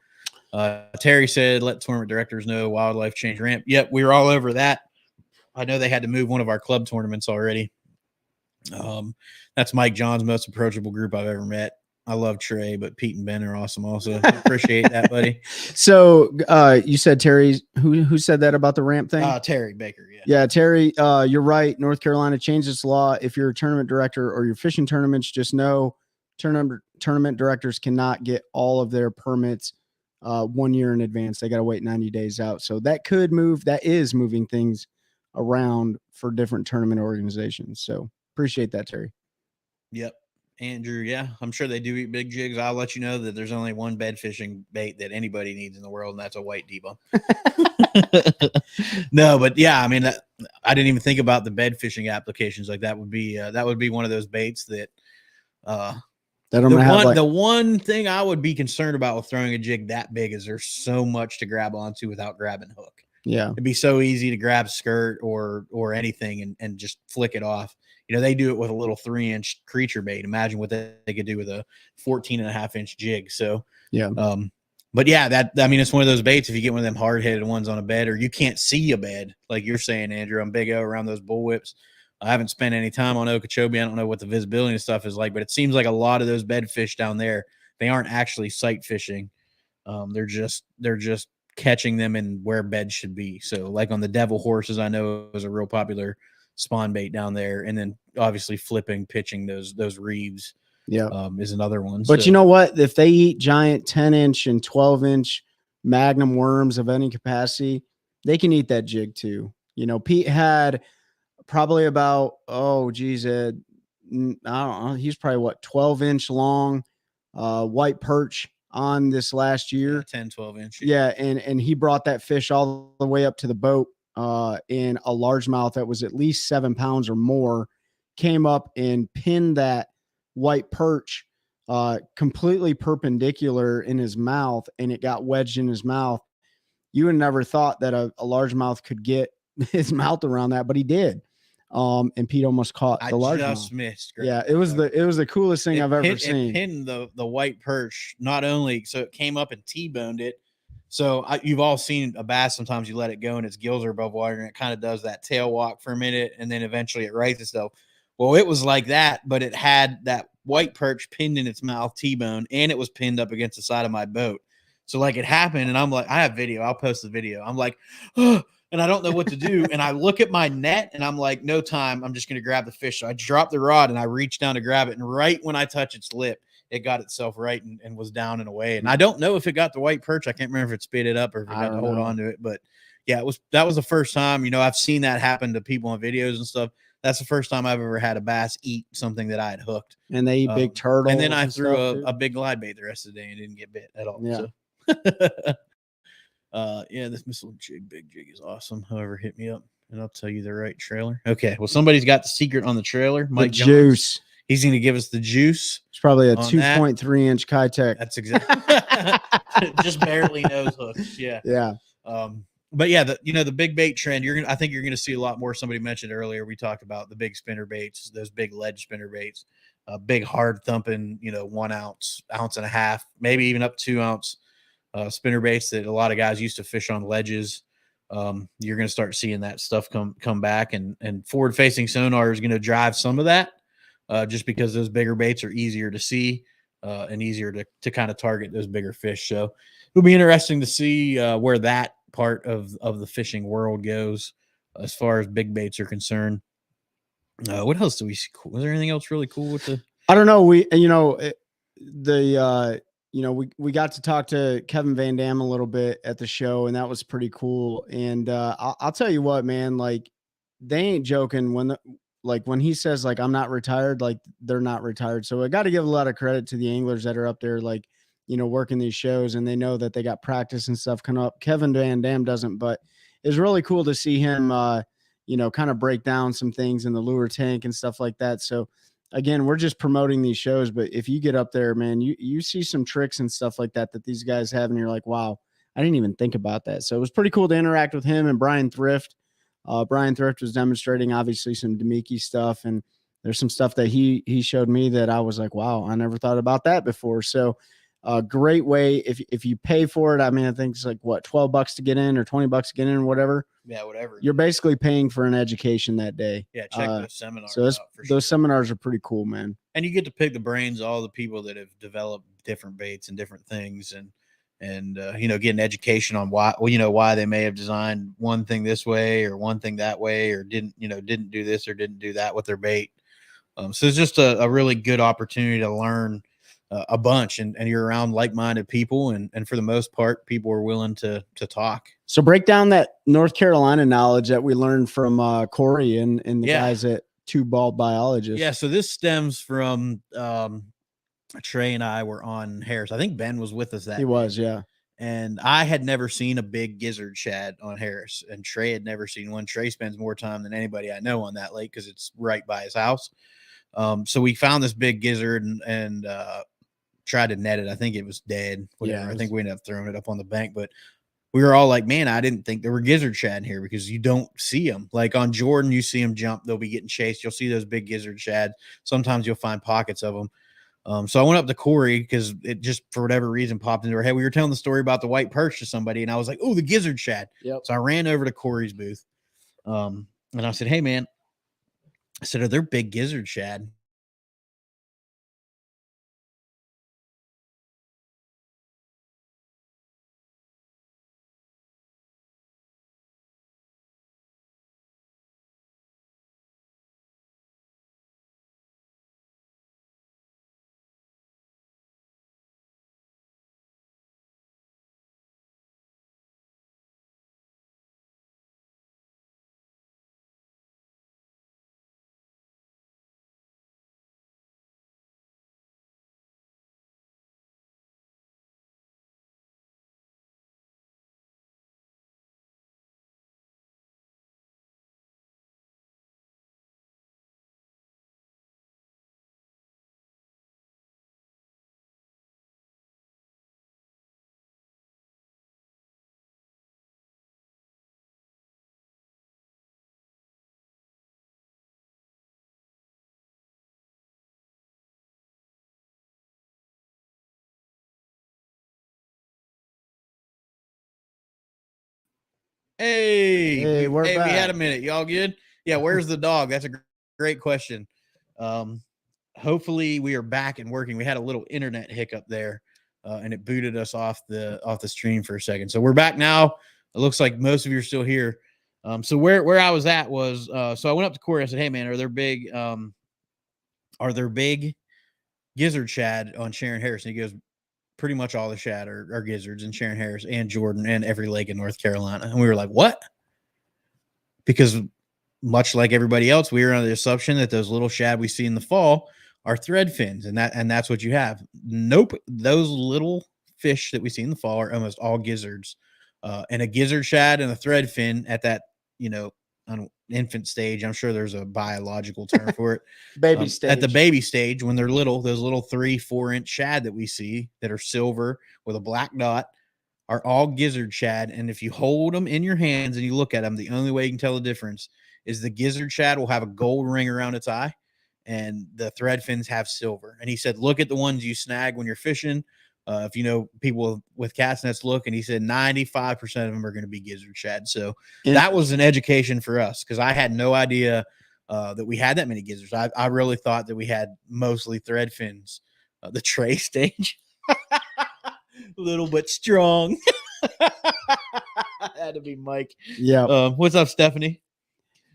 Speaker 3: Terry said, let tournament directors know wildlife change ramp. Yep, we were all over that. I know they had to move one of our club tournaments already. That's Mike John's most approachable group I've ever met. I love Trey, but Pete and Ben are awesome also. Appreciate that, buddy.
Speaker 4: So you said Terry, who said that about the ramp thing?
Speaker 3: Terry Baker, yeah.
Speaker 4: Yeah, Terry, you're right. North Carolina changed its law. If you're a tournament director or you're fishing tournaments, just know tournament directors cannot get all of their permits 1 year in advance. They got to wait 90 days out. So that is moving things around for different tournament organizations. So appreciate that, Terry.
Speaker 3: Yep. Andrew, yeah, I'm sure they do eat big jigs. I'll let you know that there's only one bed fishing bait that anybody needs in the world, and that's a white debunk. No, but yeah, I mean, I didn't even think about the bed fishing applications. Like that would be one of those baits that the one thing I would be concerned about with throwing a jig that big is there's so much to grab onto without grabbing hook.
Speaker 4: Yeah, it'd
Speaker 3: be so easy to grab skirt or anything and just flick it off. They do it with a little 3-inch creature bait. Imagine what they could do with a 14.5-inch jig. So,
Speaker 4: yeah.
Speaker 3: But yeah, I mean, it's one of those baits. If you get one of them hard-headed ones on a bed, or you can't see a bed, like you're saying, Andrew, on Big O around those bullwhips. I haven't spent any time on Okeechobee. I don't know what the visibility and stuff is like, but it seems like a lot of those bed fish down there, they aren't actually sight fishing. They're just catching them in where beds should be. So like on the devil horses, I know is a real popular spawn bait down there, and then obviously pitching those reeves.
Speaker 4: Yeah,
Speaker 3: is another one.
Speaker 4: But you know what? If they eat giant 10-inch and 12-inch magnum worms of any capacity, they can eat that jig too. You know, Pete had probably about, I don't know, he's probably 12-inch long white perch on this last year.
Speaker 3: Yeah, 10, 12-inch.
Speaker 4: Yeah, and he brought that fish all the way up to the boat in a largemouth that was at least 7 pounds or more, came up and pinned that white perch completely perpendicular in his mouth, and it got wedged in his mouth. You would never thought that a largemouth could get his mouth around that, but he did. And Pete almost caught the largemouth. I just
Speaker 3: missed.
Speaker 4: Yeah, it was the coolest thing I've ever seen.
Speaker 3: It pinned the white perch, not only so it came up and T-boned it. So you've all seen a bass. Sometimes you let it go and its gills are above water, and it kind of does that tail walk for a minute, and then eventually it rights itself. Well, it was like that, but it had that white perch pinned in its mouth, T-bone, and it was pinned up against the side of my boat. So like it happened, and I'm like, I have video. I'll post the video. I'm like, oh, and I don't know what to do. And I look at my net, and I'm like, no time. I'm just going to grab the fish. So I drop the rod, and I reach down to grab it. And right when I touch its lip, it got itself right and was down and away. And I don't know if it got the white perch. I can't remember if it spit it up or if it got to hold on to it. But yeah, that was the first time. You know, I've seen that happen to people on videos and stuff. That's the first time I've ever had a bass eat something that I had hooked.
Speaker 4: And they eat big turtles.
Speaker 3: And then I threw a big glide bait the rest of the day and didn't get bit at all.
Speaker 4: Yeah.
Speaker 3: So. Yeah, this missile big jig is awesome. However, hit me up and I'll tell you the right trailer. Okay. Well, somebody's got the secret on the trailer. Mike Jones.
Speaker 4: Juice.
Speaker 3: He's going to give us the juice.
Speaker 4: It's probably a 2.3-inch Kitech.
Speaker 3: That's exactly just barely nose hooks. Yeah.
Speaker 4: Yeah.
Speaker 3: But yeah, the big bait trend, I think you're going to see a lot more. Somebody mentioned earlier, we talked about the big spinner baits, those big ledge spinner baits, big hard thumping, 1 ounce, ounce and a half, maybe even up 2 ounce spinner baits that a lot of guys used to fish on ledges. You're going to start seeing that stuff come back, and forward facing sonar is going to drive some of that just because those bigger baits are easier to see and easier to kind of target those bigger fish. So it'll be interesting to see where that part of the fishing world goes as far as big baits are concerned. What else do we see? Was there anything else really cool with the?
Speaker 4: I don't know. We got to talk to Kevin Van Dam a little bit at the show, and that was pretty cool. And I'll tell you what, man, like they ain't joking when he says like I'm not retired, like they're not retired. So I got to give a lot of credit to the anglers that are up there, like working these shows, and they know that they got practice and stuff coming up. Kevin Van Dam doesn't, but it's really cool to see him, kind of break down some things in the lure tank and stuff like that. So again, we're just promoting these shows, but if you get up there, man, you see some tricks and stuff like that these guys have, and you're like, wow, I didn't even think about that. So it was pretty cool to interact with him and Brian Thrift. Brian Thrift was demonstrating obviously some Demiki stuff, and there's some stuff that he showed me that I was like, wow, I never thought about that before. So a great way if you pay for it. I mean, I think it's like $12 to get in or $20 to get in or whatever.
Speaker 3: Yeah, whatever.
Speaker 4: You're basically paying for an education that day.
Speaker 3: Yeah, check those seminars.
Speaker 4: So those seminars are pretty cool, man.
Speaker 3: And you get to pick the brains of all the people that have developed different baits and different things, and getting education on why they may have designed one thing this way or one thing that way, or didn't do this or didn't do that with their bait. So it's just a really good opportunity to learn a bunch, and you're around like-minded people, and for the most part, people are willing to talk.
Speaker 4: So break down that North Carolina knowledge that we learned from Corey and the guys at Two Bald Biologists.
Speaker 3: Yeah, so this stems from Trey and I were on Harris. I think Ben was with us that
Speaker 4: he
Speaker 3: day.
Speaker 4: was, yeah.
Speaker 3: And I had never seen a big gizzard shad on Harris, and Trey had never seen one. Trey spends more time than anybody I know on that lake because it's right by his house. So we found this big gizzard and tried to net it. I think it was dead. Whatever. Yeah, I think we ended up throwing it up on the bank, but we were all like, man, I didn't think there were gizzard shad in here, because you don't see them. Like on Jordan, you see them jump. They'll be getting chased. You'll see those big gizzard shad. Sometimes you'll find pockets of them. So I went up to Corey because it just for whatever reason popped into her head. We were telling the story about the white perch to somebody, and I was like, "Oh, the gizzard shad."
Speaker 4: Yep.
Speaker 3: So I ran over to Corey's booth, and I said, "Hey, man," I said, "Are there big gizzard shad?"
Speaker 4: Hey, we're
Speaker 3: we had a
Speaker 4: back.
Speaker 3: minute. Y'all good? Yeah. Where's the dog? That's a great question. Hopefully we are back and working. We had a little internet hiccup there, and it booted us off the stream for a second. So we're back now. It looks like most of you are still here. So where I was at was, so I went up to Corey. I said, "Hey, man, are there big gizzard shad on Sharon Harris?" And he goes, "Pretty much all the shad are gizzards in Sharon Harris and Jordan and every lake in North Carolina." And we were like, "What?" Because much like everybody else, we were under the assumption that those little shad we see in the fall are thread fins, and that's what you have. Nope, those little fish that we see in the fall are almost all gizzards, and a gizzard shad and a thread fin at that, on infant stage. I'm sure there's a biological term for it.
Speaker 4: Baby stage.
Speaker 3: At the baby stage, when they're little, those little 3-4 inch shad that we see that are silver with a black dot are all gizzard shad. And if you hold them in your hands and you look at them, the only way you can tell the difference is the gizzard shad will have a gold ring around its eye and the thread fins have silver. And he said, look at the ones you snag when you're fishing. If you know people with cast nets, look, and he said 95% of them are going to be gizzard shad. So that was an education for us because I had no idea that we had that many gizzards. I really thought that we had mostly thread fins. The tray stage, little but strong. Had to be Mike.
Speaker 4: Yeah.
Speaker 3: What's up, Stephanie?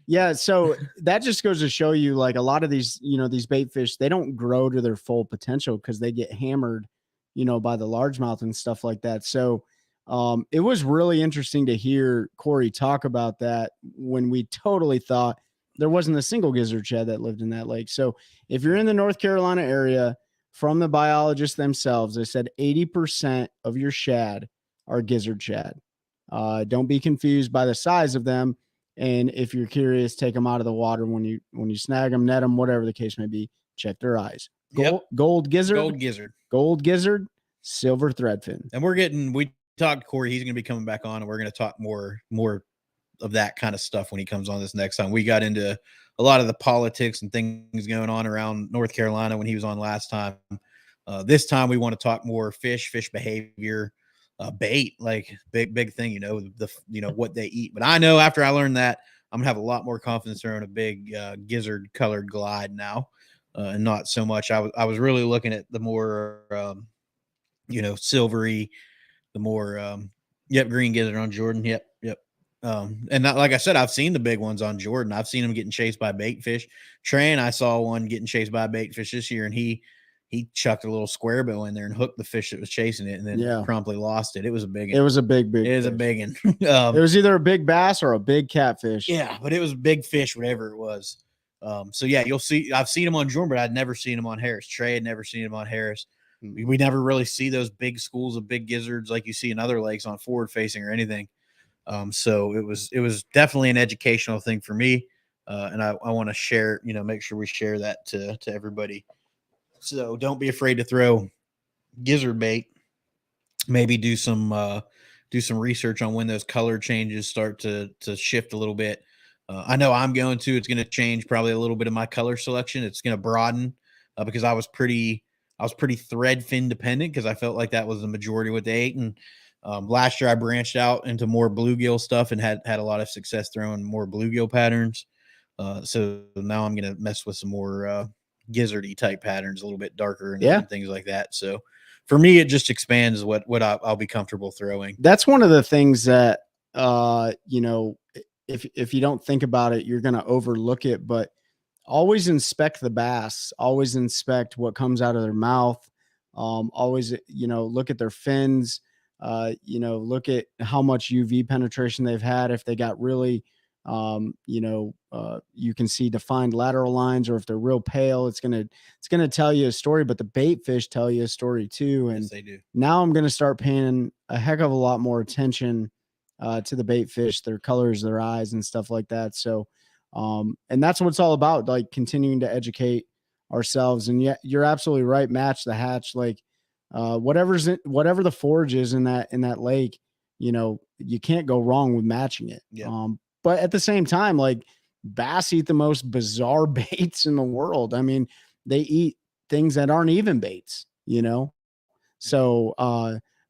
Speaker 4: Yeah, so that just goes to show you, like, a lot of these, these bait fish, they don't grow to their full potential because they get hammered, by the largemouth and stuff like that. So it was really interesting to hear Corey talk about that when we totally thought there wasn't a single gizzard shad that lived in that lake. So if you're in the North Carolina area, from the biologists themselves, they said 80% of your shad are gizzard shad. Don't be confused by the size of them. And if you're curious, take them out of the water when you snag them, net them, whatever the case may be. Check their eyes. Gold gizzard, silver threadfin.
Speaker 3: And we talked to Corey. He's going to be coming back on, and we're going to talk more of that kind of stuff when he comes on this next time. We got into a lot of the politics and things going on around North Carolina when he was on last time. This time we want to talk more fish behavior, bait, like big thing, what they eat. But I know after I learned that, I'm gonna have a lot more confidence throwing a big gizzard colored glide now, and not so much. I was really looking at the more silvery, the more green gizzard on Jordan. Yep. And not, like I said, I've seen the big ones on Jordan. I've seen them getting chased by bait fish. Trey and I saw one getting chased by a bait fish this year, and he chucked a little square bill in there and hooked the fish that was chasing it, and then promptly lost it. It was a big one.
Speaker 4: It was a big.
Speaker 3: It was a big one.
Speaker 4: It was either a big bass or a big catfish.
Speaker 3: Yeah, but it was a big fish, whatever it was. So yeah, you'll see. I've seen them on Jordan, but I'd never seen them on Harris. Trey had never seen them on Harris. We never really see those big schools of big gizzards like you see in other lakes on forward facing or anything. So it was definitely an educational thing for me. And I want to share, make sure we share that to everybody. So don't be afraid to throw gizzard bait. Maybe do some research on when those color changes start to shift a little bit. I know I'm going to. It's going to change probably a little bit of my color selection. It's going to broaden because I was pretty I was pretty thread fin dependent because I felt like that was the majority of what they ate. And last year I branched out into more bluegill stuff and had a lot of success throwing more bluegill patterns. So now I'm going to mess with some more gizzardy type patterns, a little bit darker and things like that. So for me, it just expands what I'll be comfortable throwing.
Speaker 4: That's one of the things that, you know, if you don't think about it, you're going to overlook it, but always inspect the bass, always inspect what comes out of their mouth. Always, you know, look at their fins, you know, look at how much UV penetration they've had. If they got really, you know, you can see defined lateral lines, or if they're real pale, it's going to tell you a story, but the bait fish tell you a story too. And
Speaker 3: yes, they do. Now
Speaker 4: I'm going to start paying a heck of a lot more attention to the bait fish, their colors, their eyes and stuff like that. So, and that's what it's all about, like continuing to educate ourselves. And yet you're absolutely right. Match the hatch, like, whatever the forage is in that lake, you know, you can't go wrong with matching it.
Speaker 3: Yeah.
Speaker 4: But at the same time, like, bass eat the most bizarre baits in the world. I mean, they eat things that aren't even baits, you know? So,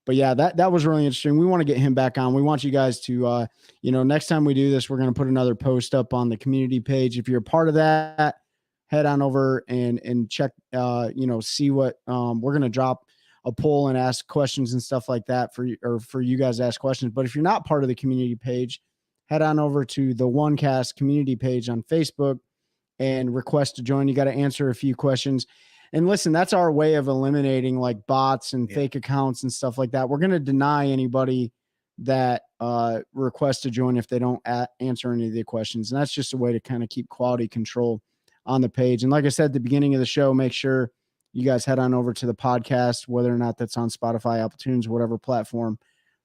Speaker 4: but yeah, that was really interesting. We want to get him back on. We want you guys to, you know, next time we do this, we're going to put another post up on the community page. If you're a part of that, head on over and check, you know, see what, we're going to drop a poll and ask questions and stuff like that for you guys to ask questions. But if you're not part of the community page, head on over to the OneCast community page on Facebook and request to join. You got to answer a few questions. And listen, that's our way of eliminating like bots and fake accounts and stuff like that. We're going to deny anybody that requests to join if they don't answer any of the questions. And that's just a way to kind of keep quality control on the page. And like I said at the beginning of the show, make sure you guys head on over to the podcast, whether or not that's on Spotify, Apple Tunes, whatever platform,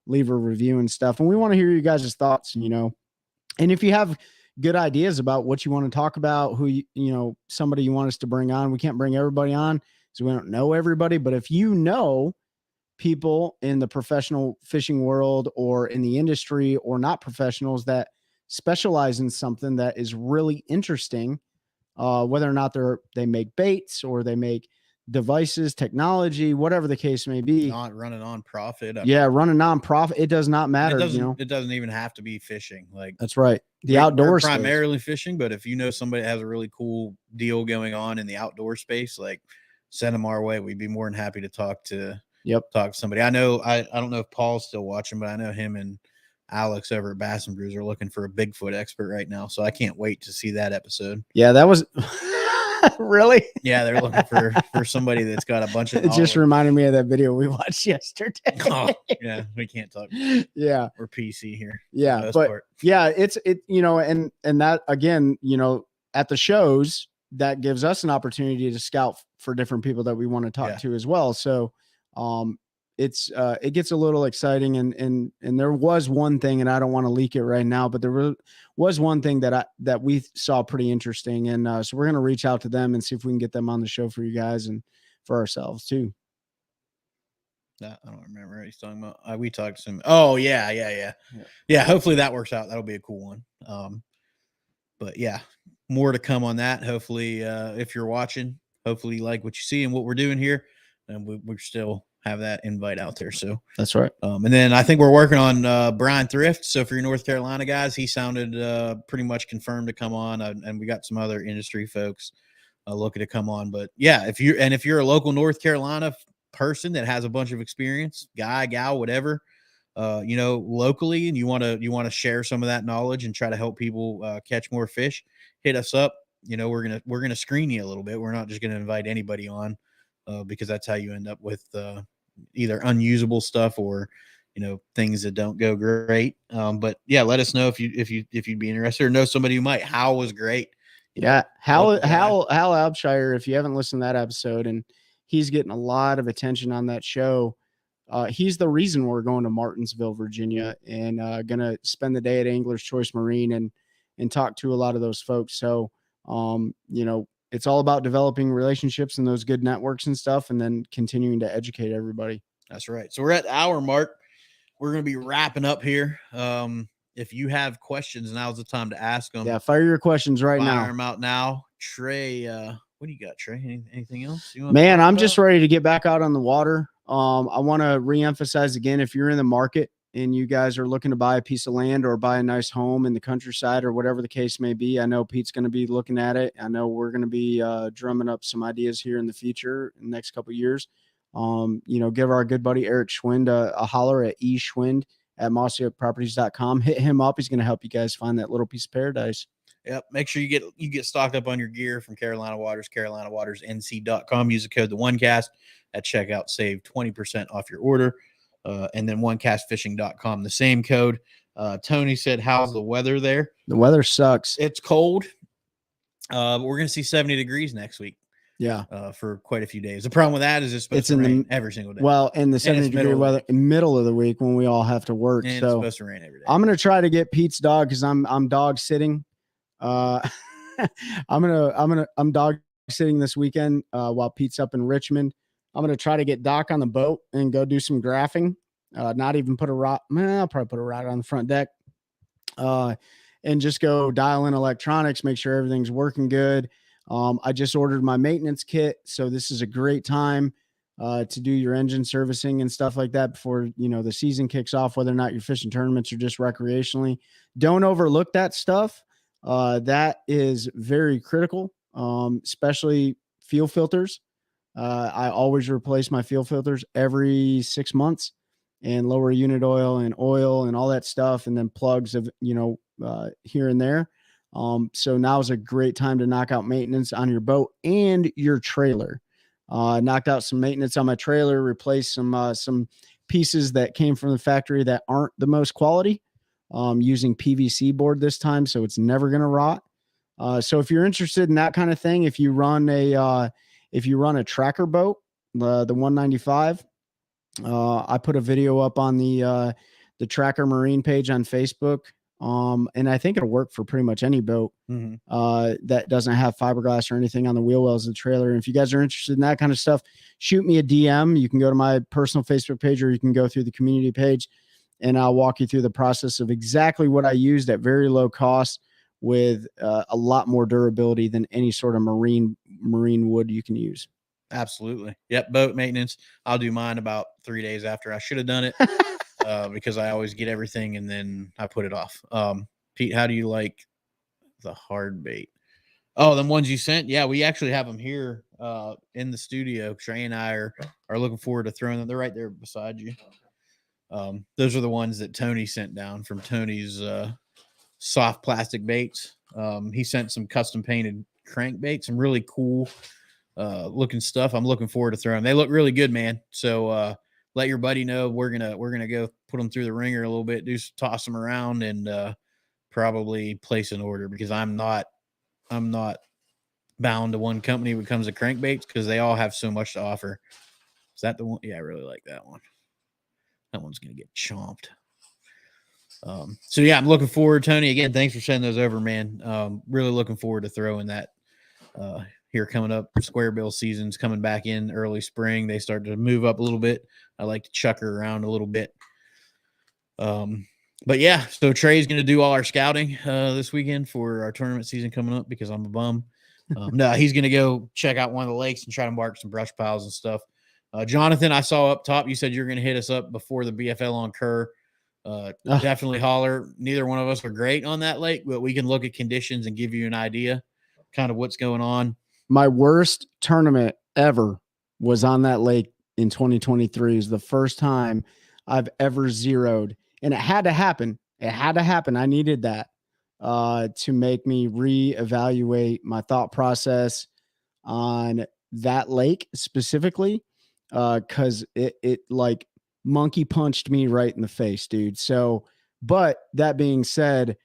Speaker 4: leave a review and stuff. And we want to hear you guys' thoughts, you know. And if you have good ideas about what you want to talk about, who you know, somebody you want us to bring on. We can't bring everybody on because we don't know everybody, but if you know people in the professional fishing world or in the industry or not professionals that specialize in something that is really interesting, whether or not they make baits or they make devices, technology, whatever the case may be.
Speaker 3: Not running on profit.
Speaker 4: Run a non-profit. It does not matter.
Speaker 3: It doesn't even have to be fishing. Like,
Speaker 4: that's right. The outdoor space.
Speaker 3: Primarily fishing, but if you know somebody that has a really cool deal going on in the outdoor space, like, send them our way. We'd be more than happy to talk to somebody. I know, I don't know if Paul's still watching, but I know him and Alex over at Bass and Brews are looking for a Bigfoot expert right now. So I can't wait to see that episode.
Speaker 4: Yeah, that was really?
Speaker 3: Yeah, they're looking for somebody that's got a bunch of
Speaker 4: knowledge. It just reminded me of that video we watched yesterday.
Speaker 3: Oh, yeah, we can't talk.
Speaker 4: Yeah.
Speaker 3: We're PC here.
Speaker 4: Yeah, but yeah, it, you know, and that, again, you know, at the shows, that gives us an opportunity to scout for different people that we want to talk to as well. So, it gets a little exciting, and there was one thing, and I don't want to leak it right now, but there was one thing that we saw pretty interesting. And, so we're going to reach out to them and see if we can get them on the show for you guys and for ourselves too.
Speaker 3: I don't remember what he's talking about. We talked to some. Oh yeah. Hopefully that works out. That'll be a cool one. But yeah, more to come on that. Hopefully, if you're watching, hopefully you like what you see and what we're doing here, and we're still have that invite out there. So
Speaker 4: that's right.
Speaker 3: And then I think we're working on Brian Thrift. So for your North Carolina guys, he sounded pretty much confirmed to come on, and we got some other industry folks looking to come on. But yeah, if you're a local North Carolina person that has a bunch of experience, guy, gal, whatever, you know, locally, and you want to share some of that knowledge and try to help people catch more fish, hit us up. You know, we're gonna screen you a little bit. We're not just gonna invite anybody on. Because that's how you end up with either unusable stuff or, you know, things that don't go great. But yeah, let us know if you'd be interested or know somebody who might. Hal was great.
Speaker 4: Yeah, Hal Abshire. If you haven't listened to that episode, and he's getting a lot of attention on that show. He's the reason we're going to Martinsville, Virginia, and gonna spend the day at Anglers Choice Marine and talk to a lot of those folks. So, you know, it's all about developing relationships and those good networks and stuff, and then continuing to educate everybody.
Speaker 3: That's right. So we're at the hour mark. We're going to be wrapping up here. If you have questions, now's the time to ask them.
Speaker 4: Yeah, fire your questions right now.
Speaker 3: Fire them out now. Trey, what do you got, Trey? Anything else? You
Speaker 4: Man, I'm just ready to get back out on the water. I want to reemphasize again, if you're in the market and you guys are looking to buy a piece of land or buy a nice home in the countryside or whatever the case may be, I know Pete's going to be looking at it. I know we're going to be drumming up some ideas here in the future, in the next couple of years. Give our good buddy Eric Schwind a holler at eschwind@mossyoakproperties.com. Hit him up. He's going to help you guys find that little piece of paradise.
Speaker 3: Yep. Make sure you get stocked up on your gear from Carolina Waters, CarolinaWatersNC.com. Use the code TheOneCast at checkout. Save 20% off your order. And then OneCastFishing.com, the same code. Tony said, how's the weather there?
Speaker 4: The weather sucks.
Speaker 3: It's cold. We're going to see 70 degrees next week.
Speaker 4: Yeah.
Speaker 3: For quite a few days. The problem with that is it's supposed to rain every single day.
Speaker 4: Well, in the 70-degree weather, middle of the week when we all have to work.
Speaker 3: And
Speaker 4: so
Speaker 3: it's supposed to rain every day.
Speaker 4: I'm going to try to get Pete's dog because I'm dog sitting. I'm dog sitting this weekend while Pete's up in Richmond. I'm going to try to get Doc on the boat and go do some graphing. Not even put a rod. I'll probably put a rod on the front deck. And just go dial in electronics, make sure everything's working good. I just ordered my maintenance kit, so this is a great time to do your engine servicing and stuff like that before the season kicks off, whether or not you're fishing tournaments or just recreationally. Don't overlook that stuff. That is very critical, especially fuel filters. I always replace my fuel filters every 6 months and lower unit oil and all that stuff, and then plugs of here and there. So now is a great time to knock out maintenance on your boat and your trailer. Knocked out some maintenance on my trailer, replaced some pieces that came from the factory that aren't the most quality, using PVC board this time, so it's never going to rot. So if you're interested in that kind of thing, if you run a tracker boat, the 195, I put a video up on the Tracker Marine page on Facebook. And I think it'll work for pretty much any boat that doesn't have fiberglass or anything on the wheel wells of the trailer. And if you guys are interested in that kind of stuff, shoot me a DM. You can go to my personal Facebook page, or you can go through the community page, and I'll walk you through the process of exactly what I used at very low cost with a lot more durability than any sort of marine wood you can use.
Speaker 3: Absolutely. Yep. Boat maintenance. I'll do mine about 3 days after I should have done it. Because I always get everything and then I put it off. Pete, how do you like the hard bait? Oh, the ones you sent? Yeah, we actually have them here in the studio. Trey and I are looking forward to throwing them. They're right there beside you. Those are the ones that Tony sent down from Tony's soft plastic baits. He sent some custom painted crankbaits, some really cool looking stuff. I'm looking forward to throwing them. They look really good, man. So let your buddy know we're gonna go put them through the ringer a little bit, toss them around, and probably place an order, because I'm not bound to one company when it comes to crankbaits, because they all have so much to offer. Is that the one? Yeah, I really like that one. That one's gonna get chomped. So yeah, I'm looking forward. Tony, again, thanks for sending those over, man. Really looking forward to throwing that here coming up. Square bill season's coming back in early spring. They start to move up a little bit. I like to chuck her around a little bit. But yeah, so Trey's going to do all our scouting this weekend for our tournament season coming up, because I'm a bum. No, he's going to go check out one of the lakes and try to mark some brush piles and stuff. Jonathan, I saw up top, you said you're going to hit us up before the BFL on Kerr. Definitely holler. Neither one of us are great on that lake, but we can look at conditions and give you an idea kind of what's going on.
Speaker 4: My worst tournament ever was on that lake in 2023. It was the first time I've ever zeroed, and it had to happen. It had to happen. I needed that to make me reevaluate my thought process on that lake specifically, because it like monkey punched me right in the face, dude. So, but that being said,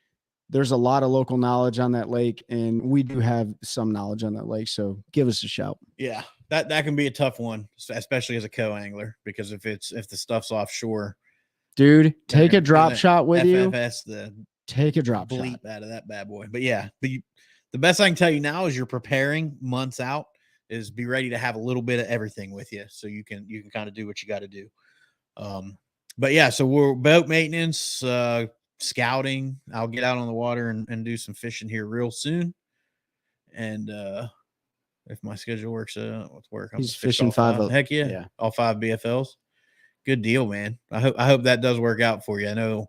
Speaker 4: there's a lot of local knowledge on that lake, and we do have some knowledge on that lake. So give us a shout.
Speaker 3: Yeah, that can be a tough one, especially as a co-angler, because if the stuff's offshore,
Speaker 4: dude, take a drop shot with you. Take a drop
Speaker 3: shot out of that bad boy. But yeah, the best I can tell you now is you're preparing months out, is be ready to have a little bit of everything with you, so you can kind of do what you got to do. But yeah, so we're boat maintenance, scouting. I'll get out on the water and do some fishing here real soon. And if my schedule works out with work.
Speaker 4: He's fishing 5.
Speaker 3: Heck yeah. All 5 BFLs. Good deal, man. I hope that does work out for you. I know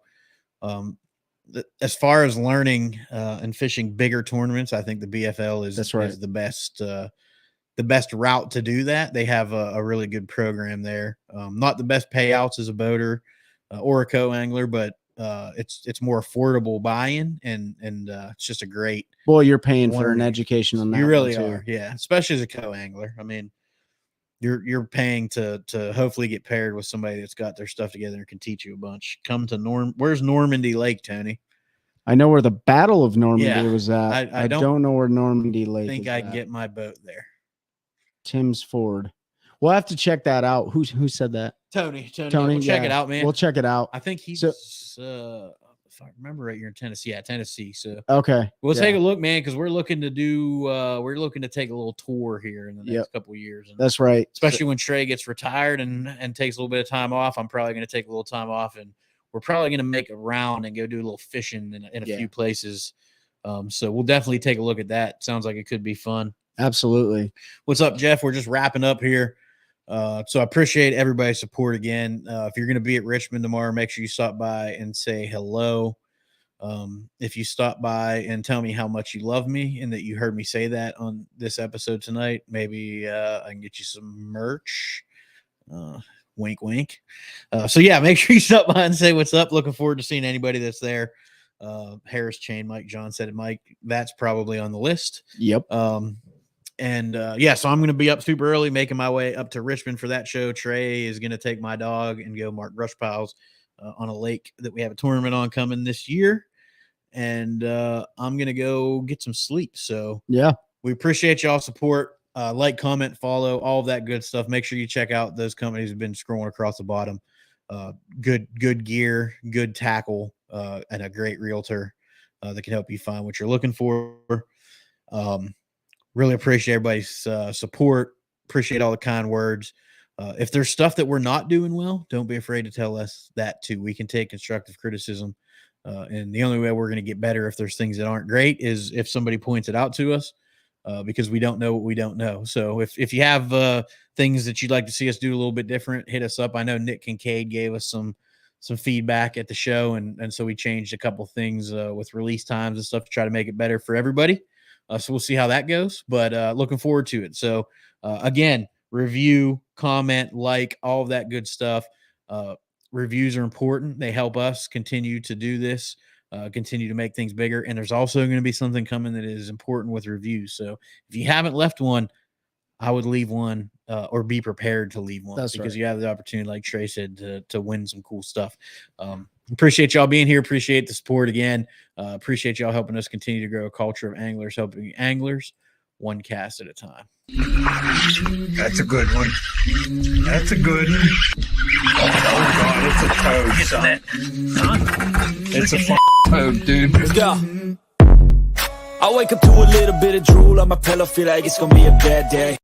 Speaker 3: as far as learning and fishing bigger tournaments, I think the BFL is is the best route to do that. They have a really good program there. Not the best payouts as a boater or a co-angler, but it's more affordable buy-in and it's just a great.
Speaker 4: Boy, you're paying for an education on that.
Speaker 3: You really are, yeah. Especially as a co-angler. I mean, you're paying to hopefully get paired with somebody that's got their stuff together and can teach you a bunch. Come to Where's Normandy Lake, Tony?
Speaker 4: I know where the Battle of Normandy was at. I don't know where Normandy Lake.
Speaker 3: I think I can get my boat there.
Speaker 4: Tim's Ford. We'll have to check that out. Who said that?
Speaker 3: Tony. We'll check it out, man.
Speaker 4: We'll check it out.
Speaker 3: I think he's if I remember right, you're in Tennessee. Yeah, Tennessee. So
Speaker 4: okay,
Speaker 3: we'll take a look, man, because we're looking to take a little tour here in the next couple of years. And
Speaker 4: that's right.
Speaker 3: Especially when Trey gets retired and takes a little bit of time off. I'm probably going to take a little time off, and we're probably going to make a round and go do a little fishing in a few places. So we'll definitely take a look at that. Sounds like it could be fun.
Speaker 4: Absolutely.
Speaker 3: What's up, Jeff? We're just wrapping up here. So I appreciate everybody's support again. If you're going to be at Richmond tomorrow, make sure you stop by and say hello. If you stop by and tell me how much you love me and that you heard me say that on this episode tonight, maybe I can get you some merch. Wink, wink. So yeah, make sure you stop by and say what's up. Looking forward to seeing anybody that's there. Harris Chain, Mike John said it. Mike, that's probably on the list.
Speaker 4: Yep.
Speaker 3: So I'm going to be up super early, making my way up to Richmond for that show. Trey is going to take my dog and go mark brush piles on a lake that we have a tournament on coming this year. And I'm going to go get some sleep. So
Speaker 4: yeah,
Speaker 3: we appreciate y'all's support. Like, comment, follow, all of that good stuff. Make sure you check out those companies who've been scrolling across the bottom. Good gear, good tackle, and a great realtor that can help you find what you're looking for. Really appreciate everybody's support. Appreciate all the kind words. If there's stuff that we're not doing well, don't be afraid to tell us that too. We can take constructive criticism. And the only way we're going to get better if there's things that aren't great is if somebody points it out to us, because we don't know what we don't know. So if you have things that you'd like to see us do a little bit different, hit us up. I know Nick Kincaid gave us some feedback at the show. And so we changed a couple things with release times and stuff to try to make it better for everybody. So we'll see how that goes, but looking forward to it. So again, review, comment, like, all of that good stuff. Reviews are important. They help us continue to do this, continue to make things bigger. And there's also going to be something coming that is important with reviews. So if you haven't left one, I would leave one or be prepared to leave one.
Speaker 4: That's
Speaker 3: because
Speaker 4: right.
Speaker 3: You have the opportunity, like Trey said, to win some cool stuff. Appreciate y'all being here. Appreciate the support again. Appreciate y'all helping us continue to grow a culture of anglers, helping anglers one cast at a time.
Speaker 1: That's a good one. That's a good one. Oh God, it's a toad, son. It's a toad, dude.
Speaker 2: Let's go. I wake up to a little bit of drool on my pillow, feel like it's gonna be a bad day.